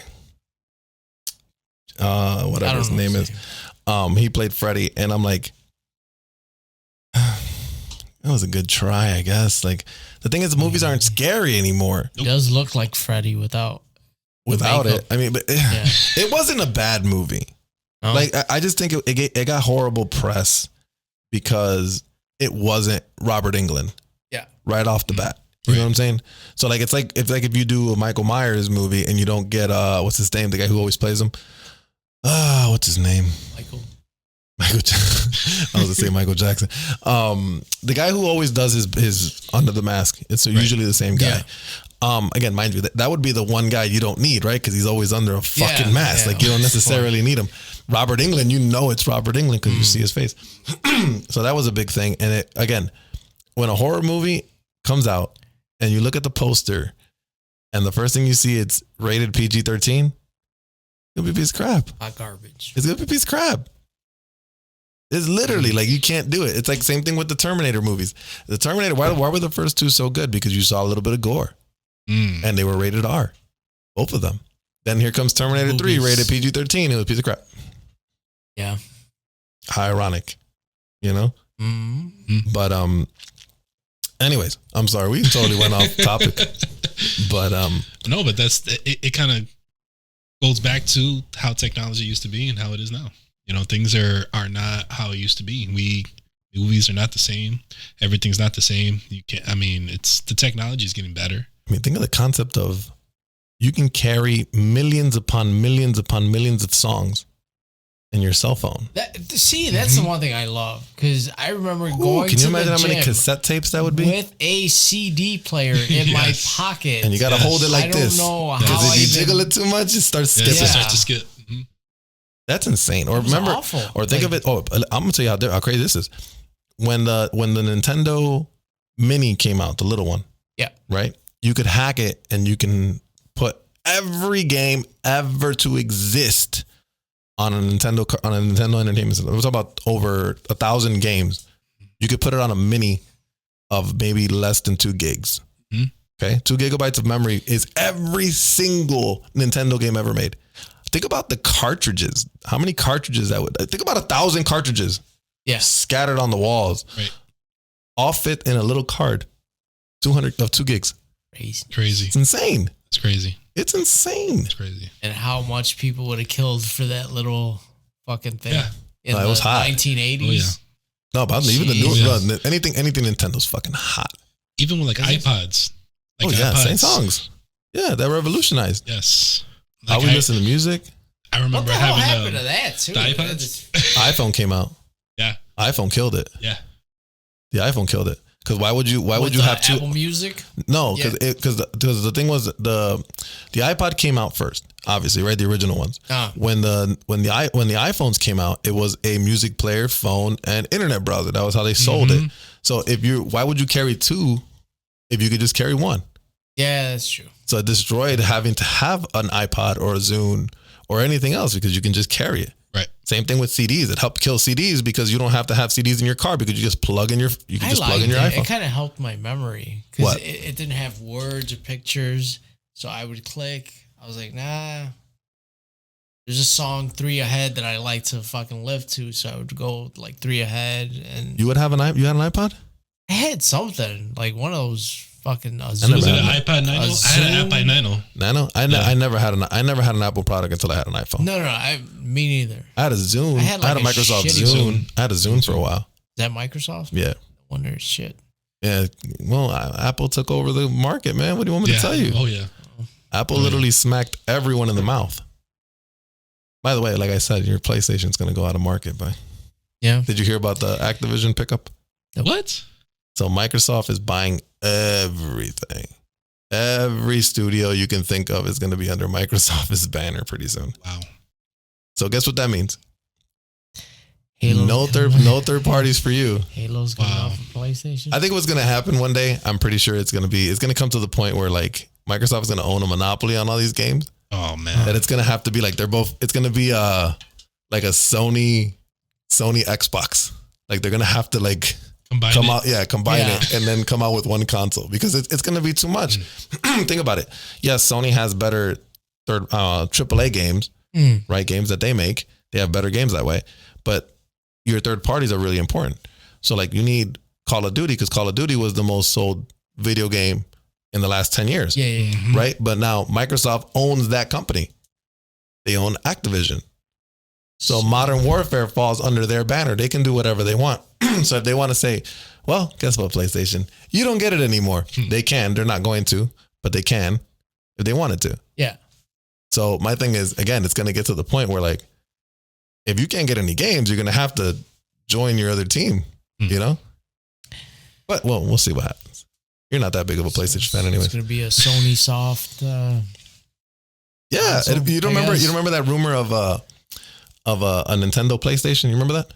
Whatever his name is. He played Freddy, and I'm like, that was a good try, I guess. Like the thing is, the movies aren't scary anymore. It does look like Freddy without it. I mean, but it wasn't a bad movie. No. Like I just think it got horrible press because it wasn't Robert Englund. Yeah, right off the bat. You know what I'm saying? So like it's like if you do a Michael Myers movie and you don't get what's his name, the guy who always plays him. What's his name? Michael. I was gonna say Michael Jackson. The guy who always does his Under the Mask. It's usually the same guy. Yeah. Again, mind you, that would be the one guy you don't need, right? Because he's always under a fucking mask. Like you don't necessarily need him. Robert Englund, you know it's Robert Englund because you see his face. So that was a big thing. And it again, when a horror movie comes out and you look at the poster, and the first thing you see it's rated PG-13. It'll be a piece of crap. Hot garbage. It's gonna be a piece of crap. It's literally like you can't do it. It's like same thing with the Terminator movies. The Terminator, why were the first two so good? Because you saw a little bit of gore. And they were rated R. Both of them. Then here comes Terminator 3, rated PG-13. It was a piece of crap. Yeah. How ironic. You know? Mm-hmm. But anyways, I'm sorry. We totally went off topic. But no, but that's it kind of goes back to how technology used to be and how it is now. You know, things are not how it used to be. Movies are not the same. Everything's not the same. It's the technology is getting better. I mean, think of the concept of you can carry millions upon millions upon millions of songs in your cell phone. That's the one thing I love because I remember going. Can you to imagine the how many gym cassette tapes that would be with a CD player in my pocket, and you got to hold it like this. I don't know how. Because if you jiggle it too much, it starts skipping. It starts to skip. Mm-hmm. That's insane. Or remember, awful. Or think of it. Oh, I'm gonna tell you how crazy this is. When the Nintendo Mini came out, the little one. Yeah. Right. You could hack it and you can put every game ever to exist on a Nintendo Entertainment System. It was about over 1,000 games. You could put it on a mini of maybe less than 2 gigs. Mm-hmm. Okay, 2 gigabytes of memory is every single Nintendo game ever made. Think about the cartridges. How many cartridges that would? Think about 1,000 cartridges. Yeah, scattered on the walls. Right. All fit in a little card. 2 gigs. Crazy. It's insane. It's crazy. It's insane. It's crazy. And how much people would have killed for that little fucking thing. Yeah. It was hot. 1980s. Oh, yeah. No, but even the new anything Nintendo's fucking hot. Even with like iPods. Like iPods. Same songs. Yeah, that revolutionized. Yes. How we listen to music. I remember what the hell happened to that too? The iPods? iPhone came out. Yeah. iPhone killed it. Yeah. The iPhone killed it. Because why would you have to Apple Music? No, because the thing was the iPod came out first, obviously, right? The original ones. When the iPhones came out, it was a music player, phone, and internet browser. That was how they sold it. So why would you carry 2 if you could just carry 1? Yeah, that's true. So it destroyed having to have an iPod or a Zune or anything else because you can just carry it. Right. Same thing with CDs. It helped kill CDs because you don't have to have CDs in your car because you just plug in your iPhone. It kind of helped my memory because it didn't have words or pictures. So I would click. I was like, nah. There's a song 3 Ahead that I like to fucking live to. So I would go like 3 Ahead. And you had an iPod? I had something like one of those fucking. Was it an iPod Nano? I had an iPod Nano. Nano? I never had an Apple product until I had an iPhone. No, me neither. I had a Zune. I had a Microsoft Zune. I had a Zune for a while. Is that Microsoft? Yeah. I wonder shit. Yeah. Well, Apple took over the market, man. What do you want me to tell you? Oh yeah. Apple literally smacked everyone in the mouth. By the way, like I said, your PlayStation's going to go out of market. But yeah. Did you hear about the Activision pickup? What? So Microsoft is buying everything. Every studio you can think of is going to be under Microsoft's banner pretty soon. Wow. So guess what that means? Halo's No third parties for you. Halo's going off of PlayStation. I think what's going to happen one day, I'm pretty sure it's going to come to the point where like Microsoft is going to own a monopoly on all these games. Oh man. That it's going to have to be like it's going to be like a Sony Xbox. Like they're going to have to like combine it and then come out with one console because it's going to be too much. Think about it. Yes, Sony has better AAA games, right? Games that they make. They have better games that way. But your third parties are really important. So like you need Call of Duty because Call of Duty was the most sold video game in the last 10 years. Yeah. Right? But now Microsoft owns that company. They own Activision. So Modern Warfare falls under their banner. They can do whatever they want. So if they want to say, well, guess what, PlayStation? You don't get it anymore. They can. They're not going to, but they can if they wanted to. Yeah. So my thing is, again, it's going to get to the point where like, if you can't get any games, you're going to have to join your other team, you know? But, well, we'll see what happens. You're not that big of a PlayStation fan anyway. It's going to be a Sony soft. Yeah. Console, You remember that rumor of a Nintendo PlayStation? You remember that?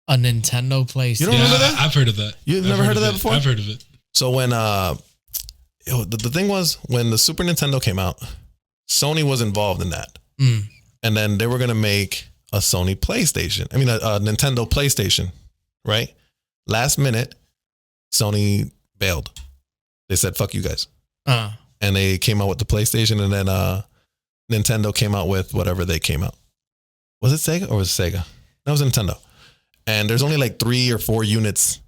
A Nintendo PlayStation. You don't remember that? I've heard of that. You've never heard of that before? I've heard of it. So when, the thing was, when the Super Nintendo came out, Sony was involved in that. And then they were going to make a Sony PlayStation. I mean, a Nintendo PlayStation, right? Last minute, Sony bailed. They said, fuck you guys. And they came out with the PlayStation, and then Nintendo came out with whatever they came out. Was it Sega or was it Sega? That was Nintendo. And there's only like 3 or 4 units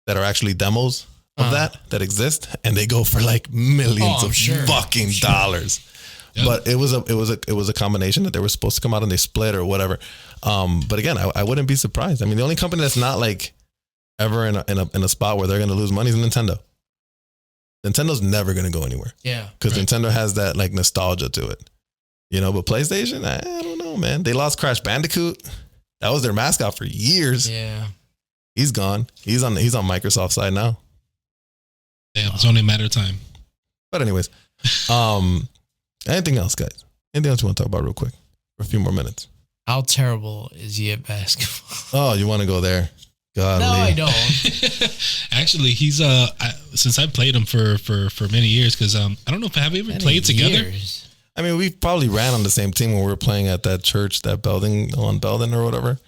that are actually demos of that exist, and they go for like millions of fucking dollars. Yep. But it was a combination that they were supposed to come out and they split or whatever. But again, I wouldn't be surprised. I mean, the only company that's not like ever in a spot where they're going to lose money is Nintendo. Nintendo's never going to go anywhere. Yeah, because Nintendo has that like nostalgia to it, you know. But PlayStation, I don't know, man. They lost Crash Bandicoot. That was their mascot for years. Yeah, he's gone. He's on Microsoft's side now. Damn, it's only a matter of time. But anyways, anything else, guys? Anything else you want to talk about real quick for a few more minutes? How terrible is he at basketball? Oh, you want to go there? God, no, I don't. Actually, he's since I played him for many years, because I don't know if have we ever played together. I mean, we probably ran on the same team when we were playing at that church, that building on Belden or whatever,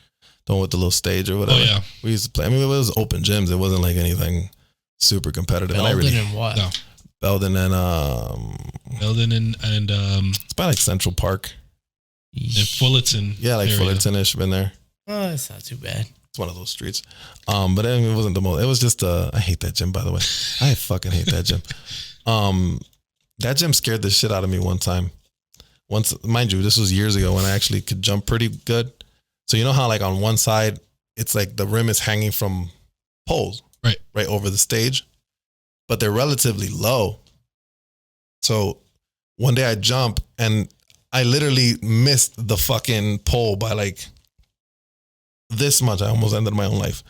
the one with the little stage or whatever. Oh yeah, we used to play. I mean, it was open gyms. It wasn't like anything super competitive. Belden and what? No. Belden and it's by like Central Park. In Fullerton. Yeah, like Fullerton-ish. Been there. Oh, it's not too bad. It's one of those streets. But it wasn't the most. It was just I hate that gym, by the way. I fucking hate that gym. That gym scared the shit out of me one time. Once, mind you, this was years ago when I actually could jump pretty good. So you know how like on one side it's like the rim is hanging from poles, right over the stage, but they're relatively low. So one day I jump and I literally missed the fucking pole by like this much. I almost ended my own life.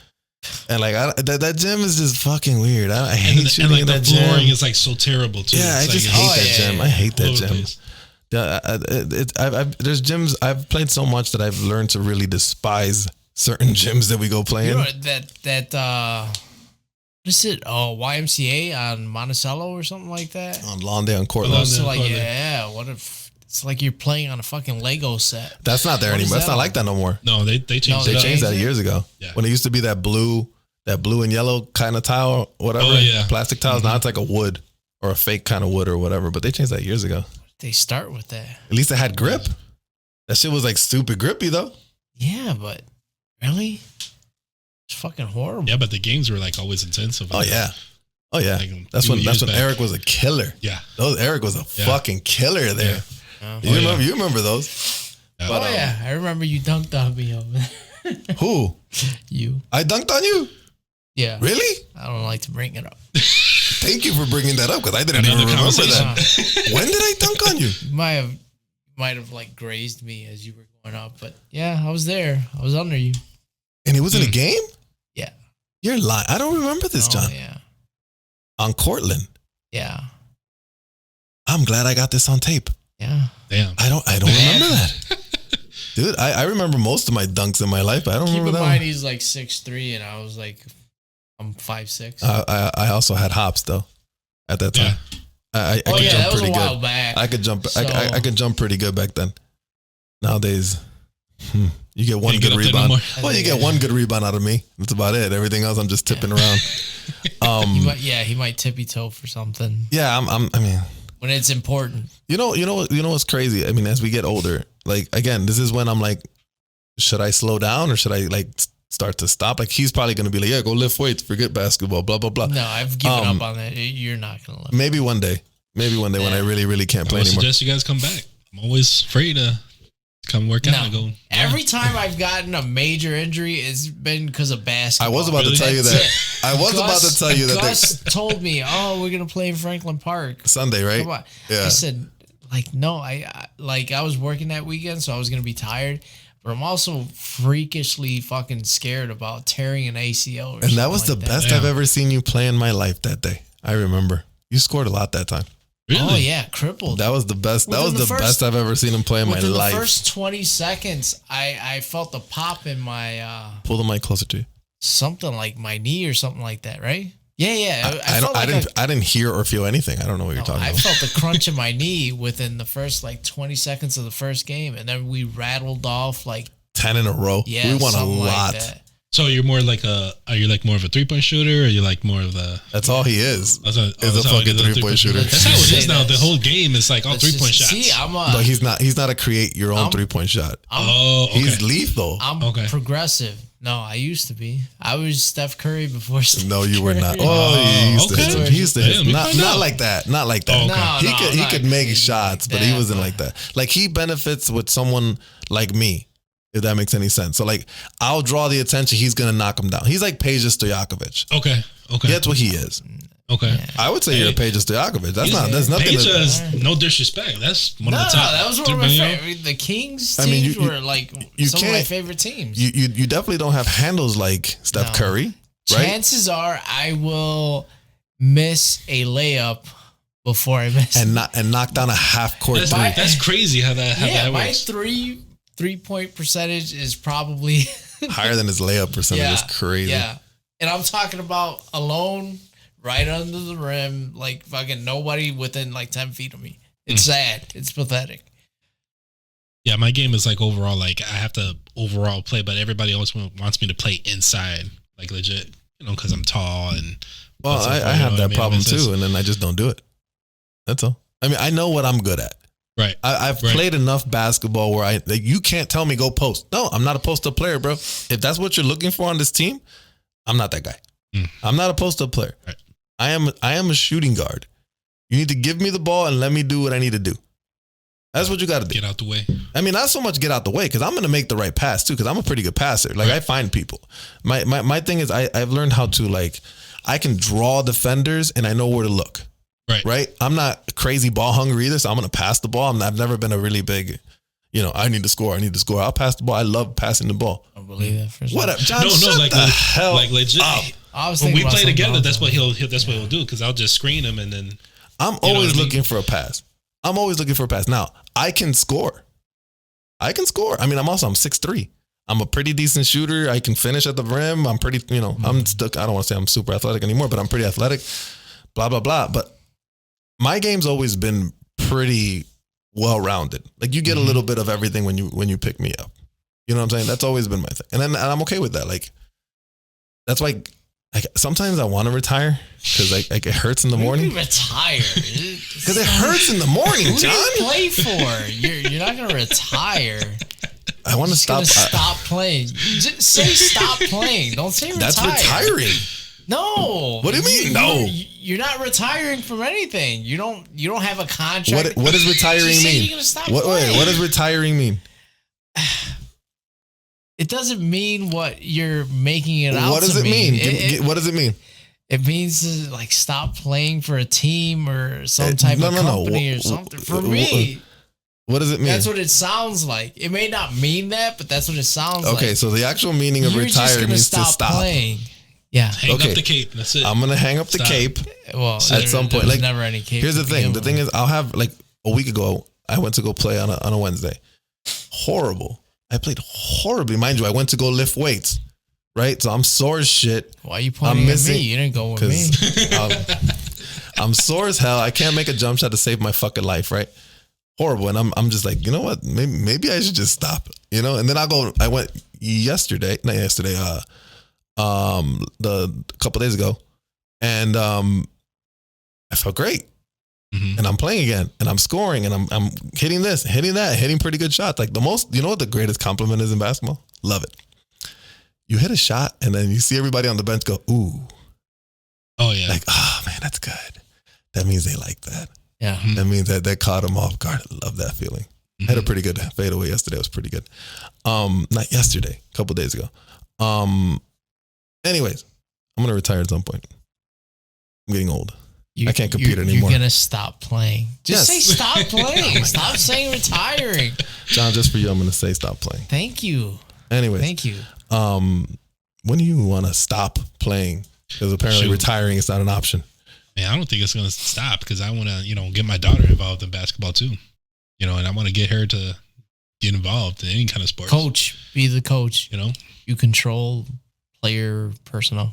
And like that gym is just fucking weird. I hate shooting in that gym. The flooring is like so terrible too. Yeah, I just hate that gym. I hate that gym. There's gyms I've played so much that I've learned to really despise certain gyms that we go play in. You know, what is it? Oh, YMCA on Monticello or something like that. On Lawndale and Cortland. So like, yeah. What if it's like you're playing on a fucking Lego set? That's not there anymore. That's not like that no more. No, they changed it. They changed that years ago. Yeah. When it used to be that blue and yellow kind of tile, whatever. Oh, yeah. Plastic tiles. Mm-hmm. Now it's like a wood or a fake kind of wood or whatever. But they changed that years ago. They start with that. At least it had grip. That shit was like stupid grippy though. Yeah, but really? It's fucking horrible. Yeah, but the games were like always intensive. Oh yeah. Oh yeah. Like that's when Eric was a killer. Yeah. Eric was a fucking killer there. Yeah. You remember those? Yeah. But, I remember you dunked on me over there. Who? You. I dunked on you? Yeah. Really? I don't like to bring it up. Thank you for bringing that up because I didn't even remember that. When did I dunk on you? You might have like grazed me as you were going up, but yeah, I was there. I was under you. And it was in a game? Yeah. You're lying. I don't remember this, John. Yeah. On Cortland. Yeah. I'm glad I got this on tape. Yeah. Damn. I don't remember that. Dude, I remember most of my dunks in my life, but I don't Keep remember in that mind one. he's like 6'3", and I was like, I'm 5'6". I also had hops though at that time. I could jump that was pretty a while good. back. I could jump. So- I could jump pretty good back then. Nowadays, you get one Can't good get up there no rebound. more. Well, you get one good rebound out of me. That's about it. Everything else, I'm just tipping around. He might tippy toe for something Yeah, I mean, when it's important. you know what's crazy? I mean, as we get older, like again, this is when I'm like, should I slow down or should I like start to stop? Like he's probably gonna be like, yeah, go lift weights, forget basketball, blah blah blah. No, I've given up on that. You're not gonna live. Maybe one day when I really can't I play would anymore. suggest you guys come back. I'm always free to come work out and go. Every time I've gotten a major injury, it's been because of I basketball. was about to tell you that. I was about to tell you that Gus told me, "Oh, we're gonna play in Franklin Park Sunday, right? Come on." Yeah. I said, "Like, no, I was working that weekend, so I was gonna be tired." But I'm also freakishly fucking scared about tearing an ACL. And that was the like best I've ever seen you play in my life that day. I remember. You scored a lot that time. Really? Oh yeah, crippled. That was the best. That was the best I've ever seen him play in my Within life. the first 20 seconds, I felt the pop in my Pull the mic closer to you. something like my knee or something like that, right? Yeah. I didn't hear or feel anything. I don't know what you're talking I about. felt the crunch in my knee within the first like 20 seconds of the first game, and then we rattled off like 10 in a row. yeah, We won a something lot. Like that. So you're more like are you like more of a 3-point shooter, or are you like more of a? That's all he is. Is a fucking 3-point shooter. That's how it is now. The whole game is like all Let's 3-point just- shots. See, But he's not a create your own 3-point shot. okay. He's lethal. I'm Okay. progressive. No, I used to be. I was Steph Curry before Steph No, you were not. Curry. Oh, he used to okay. hit him. He used to hit Damn, him. you Not find out. like that. Not like that. Oh, okay. No, He I'm could not make crazy shots, like but he that, wasn't like that. Like he benefits with someone like me, if that makes any sense. So like I'll draw the attention. He's gonna knock him down. He's like Peja Stojakovic. Okay. That's what he is. Okay. I would say you're a Peja Stojakovic. There's nothing. Peja is no disrespect. That's one of the top. that was one of my 3-point favorite. The Kings I mean, teams you- were like you some of my can't- favorite teams. You definitely don't have handles like Steph No. Curry, right? Chances are I will miss a layup before I miss And knock down a half court That's, three. that's crazy how that my works. 3-point percentage is probably Higher than his layup percentage. yeah, Is crazy. Yeah, and I'm talking about alone, right under the rim, like fucking nobody within like 10 feet of me. It's sad. It's pathetic. Yeah, my game is like overall, like I have to overall play, but everybody always wants me to play inside, like legit, because I'm tall and. Well, what's up, I you know have what that mean? problem It's just- too, and then I just don't do it. That's all. I mean, I know what I'm good at. Right. I've Right. played enough basketball where you can't tell me go post. No, I'm not a post-up player, bro. If that's what you're looking for on this team, I'm not that guy. I'm not a post-up player. Right. I am a shooting guard. You need to give me the ball and let me do what I need to do. That's what you got to do. Get out the way. I mean, not so much get out the way because I'm going to make the right pass too because I'm a pretty good passer. Like I find people. My thing is I've learned how to like I can draw defenders and I know where to look. Right. I'm not crazy ball hungry either, so I'm going to pass the ball. I've never been a really big, I need to score. I'll pass the ball. I love passing the ball. I don't believe that for a What up, second. John? No, shut like the hell like legit. up. I was When thinking we about play something together, else. that's what he'll do because I'll just screen him and then. I'm know what always I mean? looking for a pass. Now, I can score. I mean, I'm 6'3". I'm a pretty decent shooter. I can finish at the rim. I'm pretty, I'm stuck. I don't want to say I'm super athletic anymore, but I'm pretty athletic, blah, blah, blah. But my game's always been pretty well-rounded. Like you get a little bit of everything when you pick me up. You know what I'm saying? That's always been my thing. And I'm okay with that. Like, that's why sometimes I want to retire because it hurts in the morning. Retire. Because it hurts in the morning, Who do John. you play for? You're not gonna retire. I want to Just gonna stop. stop playing. Just say stop playing. Don't say retire. That's retiring. No. What do you mean? No. You're not retiring from anything. You don't have a contract. What does retiring Just say mean? you're gonna stop playing. What does retiring mean? It doesn't mean what you're making it out. What does to it mean? What does it mean? It means to like stop playing for a team or some type of company or something. For me, what does it mean? that's what it sounds like. It may not mean that, but that's what it sounds like. Okay, so the actual meaning of You're just retire gonna means to stop. playing. Yeah. Hang Okay. up the cape. That's it. I'm gonna hang up the Stop. cape Well, at some point. there's Like, never any cape. here's the to thing. begin The with. thing is, I'll have like a week ago. I went to go play on a Wednesday. Horrible. I played horribly, mind you. I went to go lift weights, right? So I'm sore as shit. Why are you pointing at me? You didn't go with me. I'm sore as hell. I can't make a jump shot to save my fucking life, right? Horrible. And I'm just like, you know what? Maybe I should just stop, you know? And then I went yesterday, not yesterday, the couple days ago, and I felt great. Mhm. And I'm playing again, and I'm scoring, and I'm hitting this, hitting that, hitting pretty good shots. Like the most, you know what the greatest compliment is in basketball? Love it. You hit a shot, and then you see everybody on the bench go, ooh. Oh yeah. Like, oh man, that's good. That means they like that. Yeah. That means that caught them off guard. I love that feeling. I had a pretty good fadeaway yesterday. It was pretty good. Not yesterday, a couple days ago. Anyways, I'm gonna retire at some point. I'm getting old. I can't compete anymore. You're gonna stop playing. Just Yes. say stop playing. Stop saying retiring. John, just for you, I'm gonna say stop playing. Thank you. Anyways, Thank you. when do you want to stop playing? Because apparently Shoot. retiring is not an option. Man, I don't think it's going to stop because I want to, get my daughter involved in basketball too. And I want to get her to get involved in any kind of sports. Coach, be the coach. You know? You control player personnel.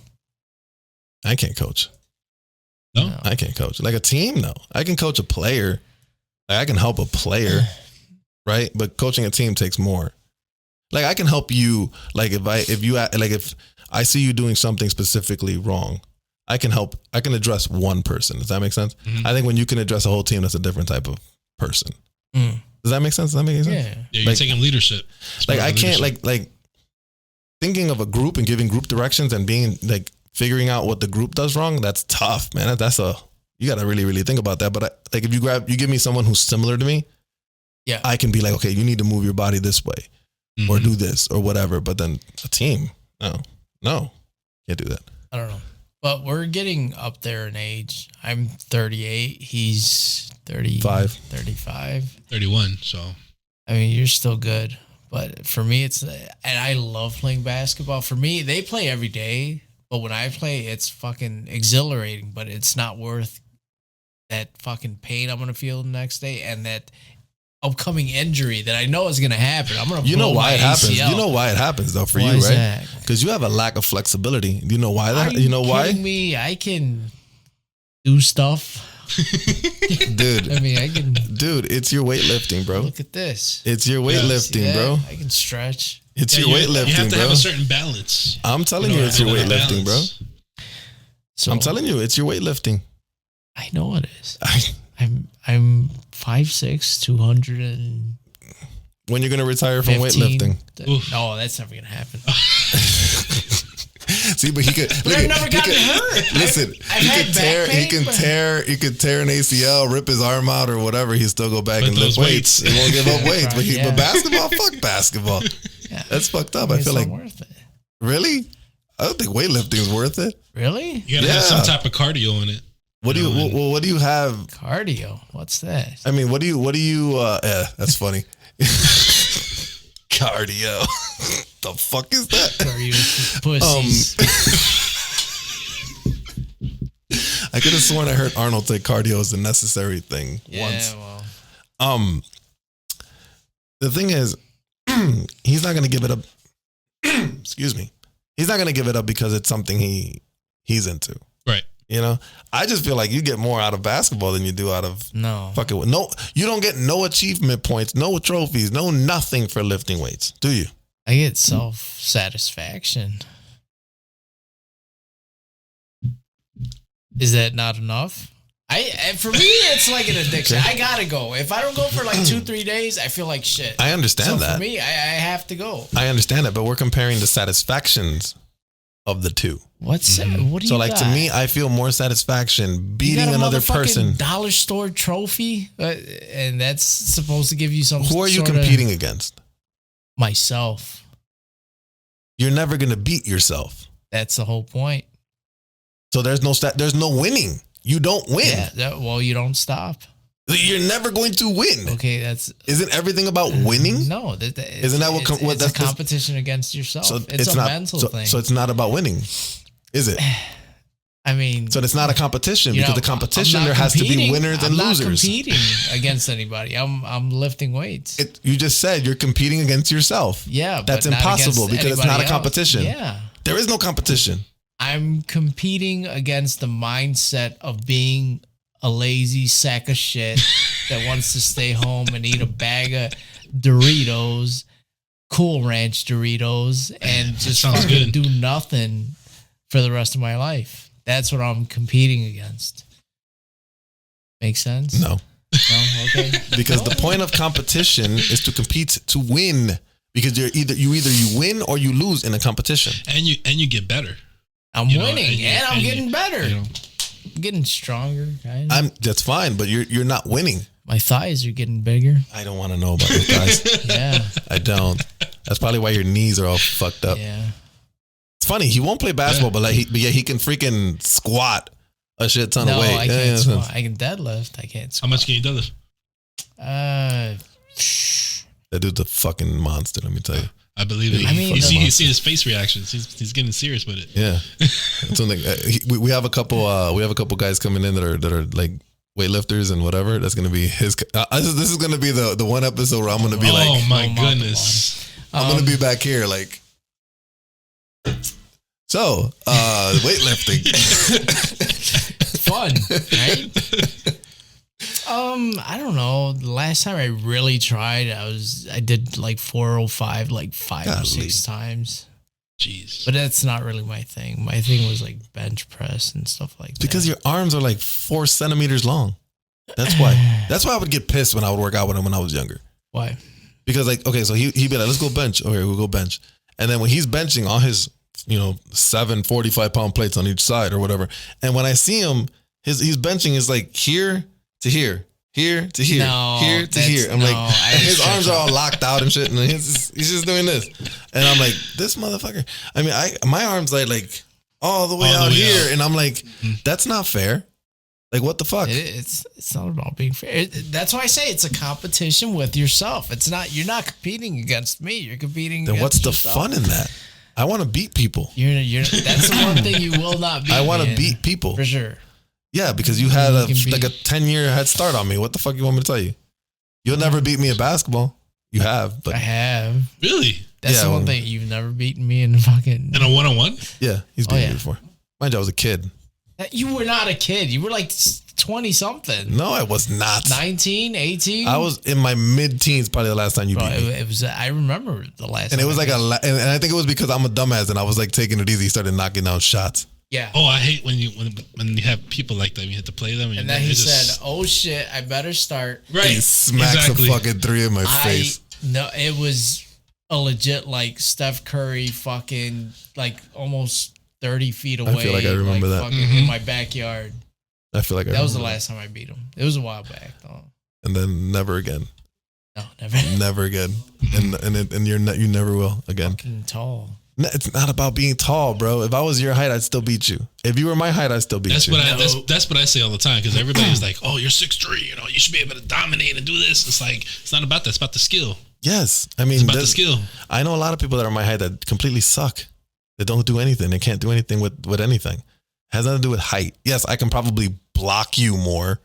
I can't coach. No? I can't coach. Like a team, no. I can coach a player. Like I can help a player, right? But coaching a team takes more. Like I can help you. Like if I see you doing something specifically wrong, I can address one person. Does that make sense? Mhm. I think when you can address a whole team, that's a different type of person. Mm. Does that make sense? Does that make any sense? Yeah. Yeah, you're Like- taking leadership. It's Like more I of can't leadership. like thinking of a group and giving group directions and being like figuring out what the group does wrong. That's tough, man. You got to really, really think about that. But like if you give me someone who's similar to me, Yeah. I can be like, okay, you need to move your body this way or Mhm. do this or whatever. But then a team, no, can't do that. I don't know. But we're getting up there in age. I'm 38. He's 35. 31, so. I mean, you're still good. But for me, and I love playing basketball. For me, they play every day. But when I play, it's fucking exhilarating. But it's not worth that fucking pain I'm going to feel the next day and that upcoming injury that I know is going to happen. I'm going to You know why it happens. ACL. You know why it happens though for Why you, is right? that? Because you have a lack of flexibility. You know why that? Are You know why? kidding me? I can do stuff. Dude, I mean, I can it's your weightlifting, bro. look at this. It's your weightlifting, Yeah, bro. I can stretch. It's Yeah, your you weightlifting, have to bro. have a certain balance. I'm telling you, it's your have that weightlifting, bro. balance. So I'm telling you, it's your weightlifting. I know it is. I'm 5'6", 200 and When you're gonna retire from 15. weightlifting? Oof. No, that's never gonna happen. See, but he could. But I've never gotten hurt. Listen, I've he had could back tear. He pain, can but- tear. He could tear an ACL, rip his arm out, or whatever. He'll still go back But and lift those weights. weights. He won't give up weights. Right, But yeah. but basketball, fuck basketball. Yeah. That's fucked up. I I mean, feel it's like not worth it. really. I don't think weightlifting is worth it. Really? You got to have Yeah. some type of cardio in it. What do you? No, What do you have? Cardio. What's that? I mean, what do you? That's funny. Cardio. The fuck is that? Are you pussies? I could have sworn I heard Arnold say cardio is a necessary thing once. Well, The thing is, he's not going to give it up. Excuse me. He's not going to give it up because it's something he's into. Right. You know, I just feel like you get more out of basketball than you do out of no. fucking no. You don't get no achievement points, no trophies, no nothing for lifting weights, do you? I get self-satisfaction. Is that not enough? For me, it's like an addiction. Okay. I gotta go. If I don't go for like 2-3 days, I feel like shit. I understand So that. for me, I have to go. I understand that, but we're comparing the satisfactions of the two. What's that? What do you So, like got? to me, I feel more satisfaction You beating got a another motherfucking person. dollar store trophy, and that's supposed to give you some. Who are you sort of- competing against? Myself. You're never going to beat yourself. That's the whole point. So there's no winning. You don't win. Yeah. Well, you don't stop. You're never going to win. Okay, that's Isn't everything about winning? no. Isn't that what it's that's a competition against yourself? So it's a not mental so, thing. so it's not about winning. Is it? I mean, So it's not a competition you because know, the competition I'm not there has to be competing. winners and I'm not losers. competing against anybody. I'm lifting weights. You just said you're competing against yourself. Yeah, That's but not impossible against because it's not a anybody else. competition. Yeah. There is no competition. I'm competing against the mindset of being a lazy sack of shit that wants to stay home and eat a bag of Doritos, Cool Ranch Doritos, and just sounds fucking good. do nothing for the rest of my life. That's what I'm competing against. Make sense? No. No? Okay. Because the point of competition is to compete to win. Because you either you win or you lose in a competition. And you get better. I'm You know, winning and I'm getting better. You know, I'm getting stronger, guys. That's fine, but you're not winning. My thighs are getting bigger. I don't want to know about your guys. Yeah. I don't. That's probably why your knees are all fucked up. Yeah. It's funny. He won't play basketball, but he can freaking squat a shit ton of weight. I can't squat. I can deadlift. I can't squat. how much can you deadlift? That dude's a fucking monster. Let me tell you. I believe it. I mean, you see his face reactions. He's getting serious with it. Yeah. Something. We have a couple. We have a couple guys coming in that are like weightlifters and whatever. That's gonna be his. This is gonna be the one episode where I'm gonna be Oh like, my goodness. I'm gonna be back here like. So, weightlifting. Fun, right? I don't know. The last time I really tried, I did like 405 like 5 or 6 times. Jeez. But that's not really my thing. My thing was like bench press and stuff like that. Because your arms are like 4 centimeters long. That's why. That's why I would get pissed when I would work out with him when I was younger. Why? Because like, okay, so he'd be like, let's go bench. Okay, we'll go bench. And then when he's benching all his, 7 45-pound plates on each side or whatever. And when I see him, he's benching is like here to here, here to here, here to here. I'm like, and his arms are all locked out and shit. And he's just doing this. And I'm like, this motherfucker. I mean, my arms like all the way out here. And I'm like, that's not fair. Like, what the fuck? It's not about being fair. That's why I say it's a competition with yourself. It's not, you're not competing against me. You're competing Then against what's the yourself. fun in that? I want to beat people. That's the one thing you will not beat. I want to me in, beat people. for sure. Yeah, because you had You can like a beat- 10-year head start on me. What the fuck you want me to tell you? You'll never beat me in basketball. You have, but I have. Really? That's Yeah, the one well- thing you've never beaten me in fucking. In a one-on-one? yeah, he's Oh, beaten yeah. me before. Mind you, I was a kid. You were not a kid. You were like 20 something. No, I was not. 19, 18. I was in my mid-teens probably the last time you Bro, beat me. it was. I remember the last. And it time was I like beat you. and I think it was because I'm a dumbass and I was like taking it easy, started knocking down shots. Yeah. Oh, I hate when you have people like that. You have to play them. And then he said, "Oh shit, I better start." "Right, He smacks exactly." a fucking 3 in my face. No, it was a legit like Steph Curry, fucking like almost 30 feet away. feel like I remember that. fucking in my backyard. I feel like That was the remember last time I beat him. It was a while back though. And then never again. No, never. Never again. And you never will again. Fucking tall. No, it's not about being tall, bro. If I was your height, I'd still beat you. If you were my height, I'd still beat That's you. that's what I say all the time because everybody's like, "Oh, you're 6'3", you should be able to dominate and do this." It's like it's not about that. It's about the skill. Yes. I mean, It's about the skill. I know a lot of people that are my height that completely suck. They don't do anything. They can't do anything with anything. Has nothing to do with height. Yes, I can probably block you more.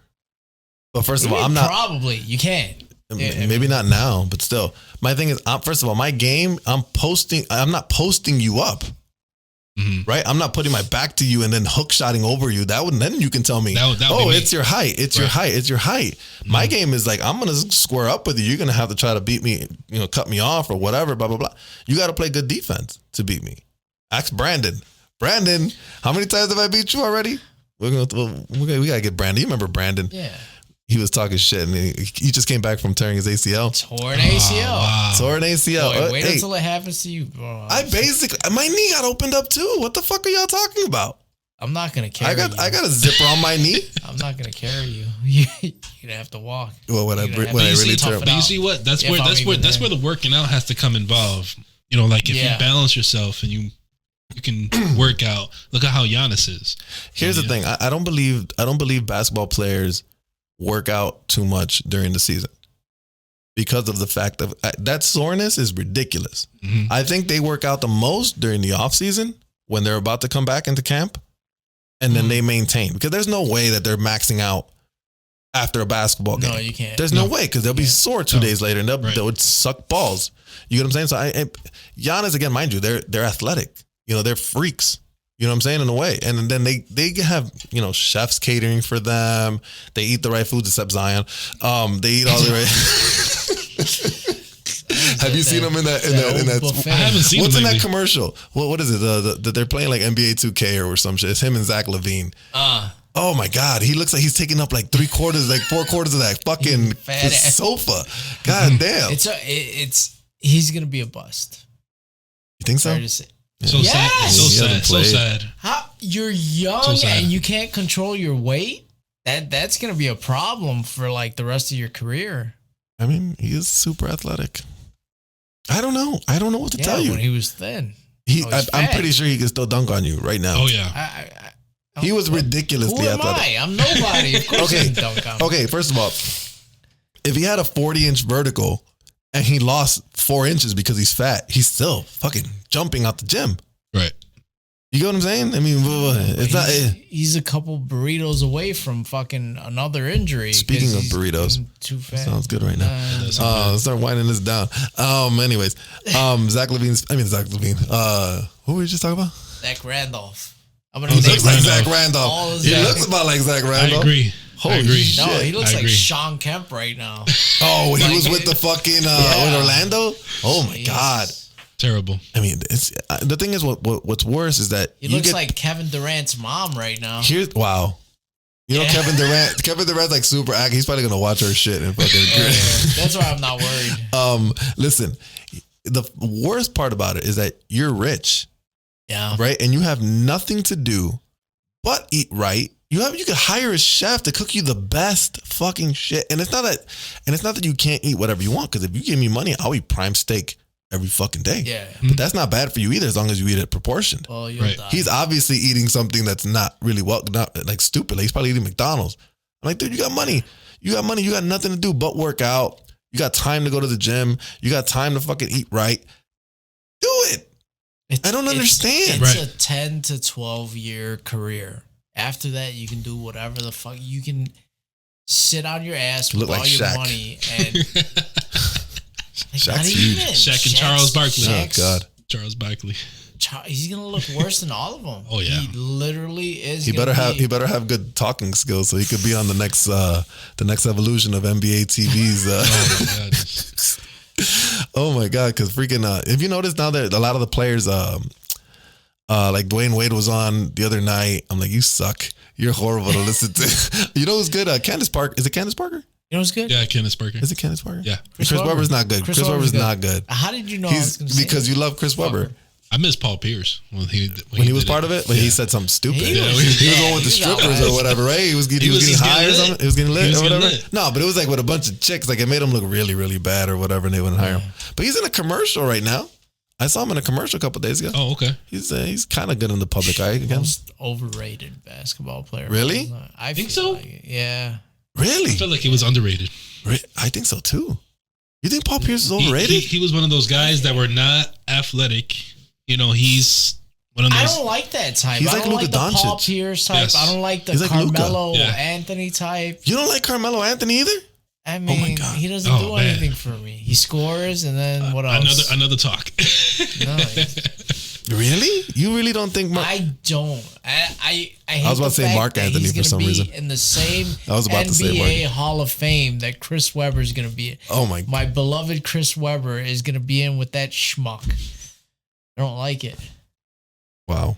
But first of all, I'm not. Probably you can't. Yeah, Maybe not now, but still. My thing is, first of all, my game, I'm not posting you up. Mm-hmm. Right? I'm not putting my back to you and then hook shotting over you. Then you can tell me, That would be oh, me. it's your height. It's your height. It's your height. My game is like, I'm going to square up with you. You're going to have to try to beat me, cut me off or whatever, blah, blah, blah. You got to play good defense to beat me. Ask Brandon. Brandon, how many times have I beat you already? We got to get Brandon. You remember Brandon? Yeah. He was talking shit and he just came back from tearing his ACL. Tore an ACL. Wow. Tore an ACL. Boy, wait Hey, until it happens to you, bro. my knee got opened up too. What the fuck are y'all talking about? I'm not gonna carry you. I got a zipper on my knee. I'm not gonna carry you. You're gonna have to walk. Well, when I You're gonna have really to tough tear it But you out. see what? That's If where I'm that's even where there. the working out has to come involved. Like if Yeah. you balance yourself and you can work out. Look at how Giannis is. Here's the thing. I don't believe basketball players work out too much during the season because of the fact of that soreness is ridiculous. Mhm. I think they work out the most during the off season when they're about to come back into camp, and then they maintain, because there's no way that they're maxing out after a basketball game. No, you can't. There's no way, because they'll be sore 2 days later, and they would suck balls. You know what I'm saying? So Giannis, again, mind you, they're athletic. You know, they're freaks. You know what I'm saying? In a way. And then they have, you know, chefs catering for them. They eat the right foods except Zion. They eat all the right. Have you seen them in that buffet? I haven't seen What's them in lately. that commercial? What is it? They're playing like NBA 2K or some shit. It's him and Zach LaVine. Oh my God. He looks like he's taking up like 4/4 of that fucking Fat ass. sofa. God damn. He's gonna be a bust. You think so? Sorry to say. So Yes. sad. So He sad. hasn't So played. sad. How you're young So sad. and you can't control your weight? That's gonna be a problem for like the rest of your career. I mean, he is super athletic. I don't know. I don't know what to tell you. When he was thin. I'm fat. pretty sure he can still dunk on you right now. Oh yeah. He was Who ridiculously am athletic. I? I'm nobody. Of course Okay. I can dunk on me. Okay, first of all, if he had a 40-inch vertical and he lost 4 inches because he's fat, he's still fucking jumping out the gym. Right. You get what I'm saying? I mean, it's not. He's a couple burritos away from fucking another injury. Speaking 'cause of he's burritos, too fat. sounds good right now. That's Let's start winding this down. Anyways, Zach Levine. Who were we just talking about? Zach Randolph. I'm He gonna looks name like him. Zach All Randolph. of He Zach. looks about like Zach I Randolph. agree. Holy I agree. shit. No, he looks I like agree. Sean Kemp right now. Oh, he Like- was with the fucking Yeah. with Orlando. Oh my Jeez. God. Terrible. I mean, it's the thing is what's worse is that He looks like Kevin Durant's mom right now. here's wow. You know, Yeah. Kevin Durant's like super active. He's probably gonna watch her shit and fucking. That's why I'm not worried. Listen, the worst part about it is that you're rich, Yeah. right? And you have nothing to do but eat right. You could hire a chef to cook you the best fucking shit. And it's not that you can't eat whatever you want, because if you give me money, I'll eat prime steak every fucking day. Yeah. But that's not bad for you either, as long as you eat it proportioned. Well, you'll Right. die. He's obviously eating something that's not really not like stupid. Like he's probably eating McDonald's. I'm like, dude, you got money. You got nothing to do but work out. You got time to go to the gym. You got time to fucking eat right. Do it. I don't understand. It's Right. a 10 to 12 year career. After that, you can do whatever the fuck. You can sit on your ass with Look all like your Shaq. money and Shaq's not huge. even. Shaq and Charles Barkley. Oh God. Charles Barkley. He's gonna look worse than all of them. Oh, yeah. He literally is. He gonna better have good talking skills so he could be on the next evolution of NBA TV's. Oh my God. Oh my God, because freaking if you notice now that a lot of the players like Dwayne Wade was on the other night, I'm like, you suck. You're horrible to listen to. You know who's good? Candace Parker. Is it Candace Parker? You know what's good? Yeah, Kenneth Parker. Is it Candace Parker? Yeah. Chris Webber's not good. Chris Webber's not good. How did you know? I was gonna say Because that? you love Chris Webber. I miss Paul Pierce when he Was did part of it, but he said something stupid. He was- He was going with the he was strippers outrageous. or whatever, right? He was getting just high or getting lit. something. He was getting lit He was or getting whatever. lit. No, but it was like with a bunch of chicks. Like it made him look really, really bad or whatever, and they wouldn't hire him. But he's in a commercial right now. I saw him in a commercial a couple days ago. Oh, okay. He's kind of good in the public eye again. Most overrated basketball player. Really? I Think feel so? like it. Yeah. Really? I felt like he was underrated. I think so too. You think Paul Pierce is He- overrated? He was one of those guys that were not athletic. You know, he's one of I those. don't like that type. He's I like don't Luka like the Paul Doncic. Pierce type. Yes. I don't like the He's like Luka. Carmelo Yeah. Anthony type. You don't like Carmelo Anthony either? I mean, God. he doesn't Oh, do man. anything for me. He scores, and then what else? Another talk. No, Really? You really don't think? I don't. I hate I was about the to say fact Mark that Anthony he's for gonna some be reason. in the same I was about to say NBA Hall of Fame that Chris Webber is going to be. Oh my! My beloved Chris Webber is going to be in with that schmuck. I don't like it. Wow.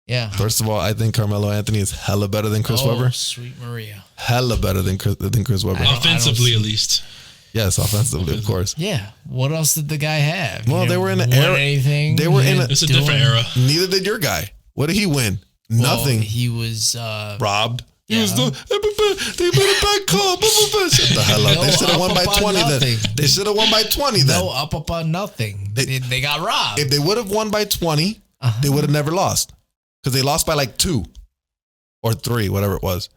Yeah. First of all, I think Carmelo Anthony is hella better than Chris Webber. Sweet Maria. Hella better than Chris Webber. I don't Offensively, see- at least. Yes, offensively, of course. Yeah. What else did the guy have? Well, He they were in didn't an win era- Anything? they were He in a- didn't It's a do different it. era. Neither did your guy. What did he win? Well, Nothing. He was. Robbed. He Yeah. was the, they made a bad call. Shut the hell up. No, They should have won up by upon 20 then. nothing. They should have won by 20 then. No up upon nothing. They got robbed. If they would have won by 20, they would have never lost. Because they lost by like 2 or 3, whatever it was.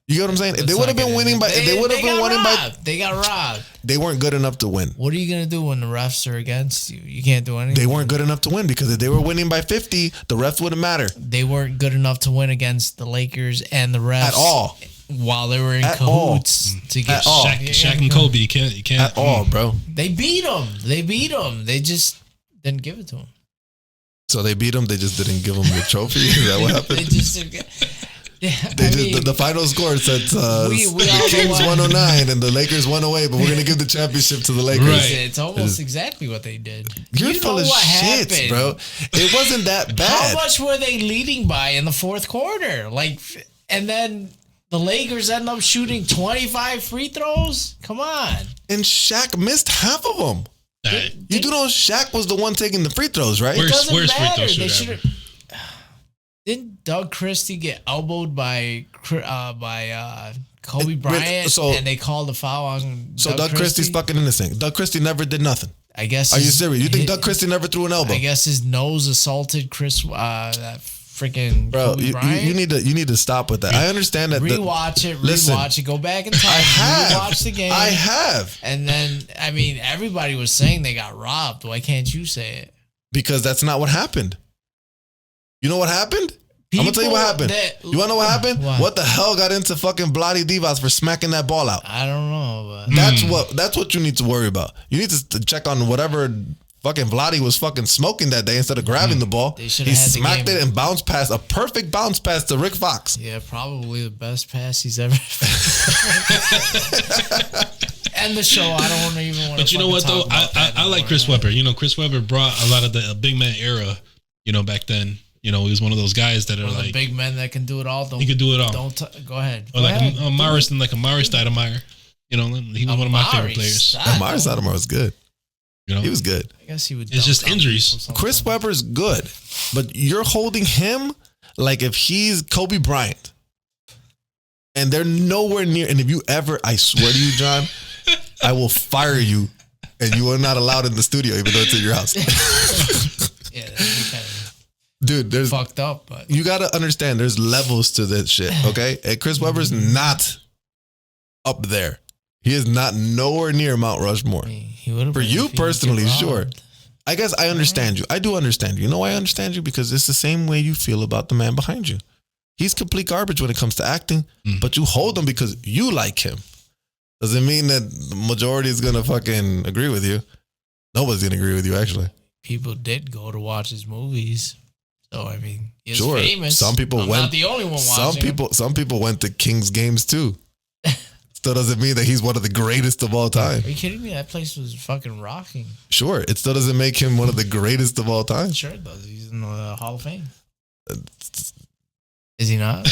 You get what I'm saying? If they would have been winning by, if they would have been winning by, they got robbed. They weren't good enough to win. What are you gonna do when the refs are against you? You can't do anything. They weren't good enough to win because if they were winning by 50, the refs wouldn't matter. They weren't good enough to win against the Lakers and the refs At all. While they were in At cahoots to get Shaq and Kobe. You can't at all, bro. They beat them. They just didn't give it to them. So they beat them. They just didn't give them the trophy. Is that what happened? They just didn't the final score said the Kings 109 and the Lakers 108, but we're gonna give the championship to the Lakers. Right. It's almost exactly what they did. You're full of shit, happened. bro. It wasn't that bad. How much were they leading by in the fourth quarter? And then the Lakers end up shooting 25 free throws? Come on. And Shaq missed half of them. Right. You do know Shaq was the one taking the free throws, right? Worst free throw They shooter should ever. have. Didn't Doug Christie get elbowed by Kobe Bryant and they called the foul on Doug Christie's fucking innocent. Doug Christie never did nothing. I guess. Are you serious? You think Doug Christie never threw an elbow? I guess his nose assaulted that freaking Kobe Bryant. You need to stop with that. I understand that. Rewatch it. Go back in time. I have. Rewatch the game. I have. And then, I mean, everybody was saying they got robbed. Why can't you say it? Because that's not what happened. You know what happened? I'm gonna tell you what happened. You wanna know what happened? What the hell got into fucking Bloody Divas for smacking that ball out? I don't know. But That's what you need to worry about. You need to check on whatever fucking Vladi was fucking smoking that day instead of grabbing the ball. He smacked it and bounced past a perfect bounce pass to Rick Fox. Yeah, probably the best pass he's ever. End the show. I don't even want to. But you know what though? I like Chris Webber. You know, Chris Webber brought a lot of the big man era. You know, back then. You know, he was one of those guys that are like big men that can do it all. He could do it all. Go ahead. Or like a Morris Stoudemire. You know, he was one of my favorite players. Morris Stoudemire was good. You know, he was good. I guess he would. It's just injuries. Chris Webber's good, but you're holding him like if he's Kobe Bryant, and they're nowhere near. And if you ever, I swear to you, John, I will fire you, and you are not allowed in the studio, even though it's in your house. Yeah, that'd be kind of. Dude, there's fucked up, but you gotta understand there's levels to this shit, okay? And Chris Webber's not up there. He is not nowhere near Mount Rushmore. For you personally, sure. I guess I understand you. I do understand you. You know why I understand you? Because it's the same way you feel about the man behind you. He's complete garbage when it comes to acting, but you hold him because you like him. Doesn't mean that the majority is gonna fucking agree with you. Nobody's gonna agree with you, actually. People did go to watch his movies. So I mean, he's sure. famous. Some people I'm not the only one watching. Some people went to Kings games too. Still doesn't mean that he's one of the greatest of all time. Are you kidding me? That place was fucking rocking. Sure, it still doesn't make him one of the greatest of all time. Sure it does. He's in the Hall of Fame. Is he not?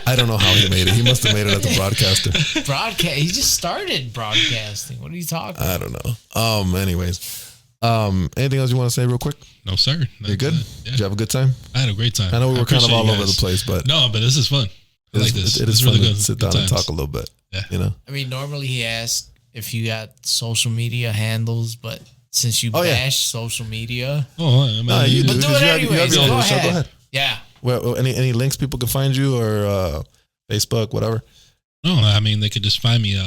I don't know how he made it. He must have made it as a broadcaster. He just started broadcasting. What are you talking about? I don't know. Anyways. Anything else you want to say real quick? No, sir. You're good? Yeah. Did you have a good time? I had a great time. I know we were kind of all over the place, but no, but this is fun. I like this. It is really fun good. to sit down and talk a little bit. Yeah. You know? I mean, normally he asks if you got social media handles, but since you bash social media. Oh, I mean, you do it anyways. Go ahead. Yeah. Well, any links people can find you or Facebook, whatever? No, I mean, they could just find me.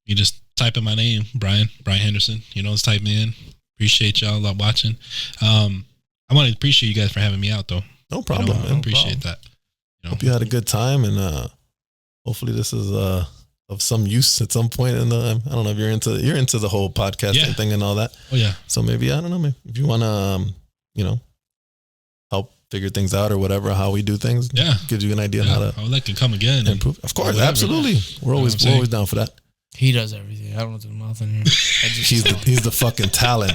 You just type in my name, Brian Henderson. You know, just type me in. Appreciate y'all watching. I want to appreciate you guys for having me out, though. No problem, man. I appreciate that. You know? Hope you had a good time, and hopefully this is of some use at some point. And I don't know if you're into the whole podcasting thing and all that. Oh yeah. So maybe I don't know. Maybe if you want to, help figure things out or whatever, how we do things. Yeah. Gives you an idea how to. I would like to come again. Improve. Of course, absolutely. We're always down for that. He does everything. I don't do nothing here. He's the fucking talent.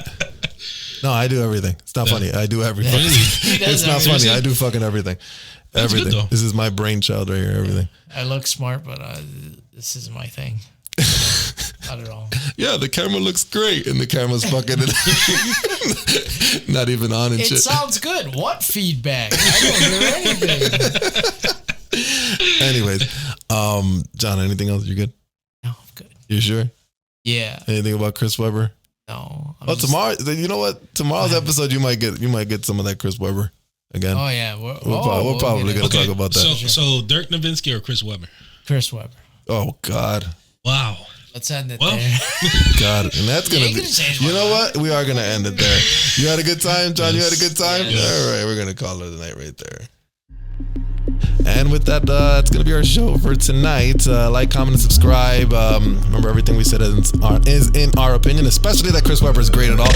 No, I do everything. It's not funny. I do everything. It's not funny. I do fucking everything. Everything. Good, this is my brainchild right here. Everything. I look smart, but this is my thing. Not at all. Yeah, the camera looks great, and the camera's fucking not even on and shit. It sounds good. What feedback? I don't hear anything. Anyways, John, anything else? You good? No, I'm good. You sure? Yeah. Anything about Chris Webber? No. Tomorrow. You know what? Tomorrow's episode, you might get some of that Chris Webber again. Oh yeah, we're probably gonna talk about that. So Dirk Nowitzki or Chris Webber? Chris Webber. Oh God. Wow. Let's end it Well, there. God, and that's gonna You be. can change You my know mind. what? We are gonna end it there. You had a good time, John. You had a good time. Yes. All right, we're gonna call it a night right there. And with that, that's gonna be our show for tonight. Like, comment, and subscribe. Remember, everything we said is in our opinion, especially that Chris Webber is great at all.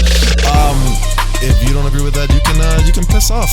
If you don't agree with that, you can piss off.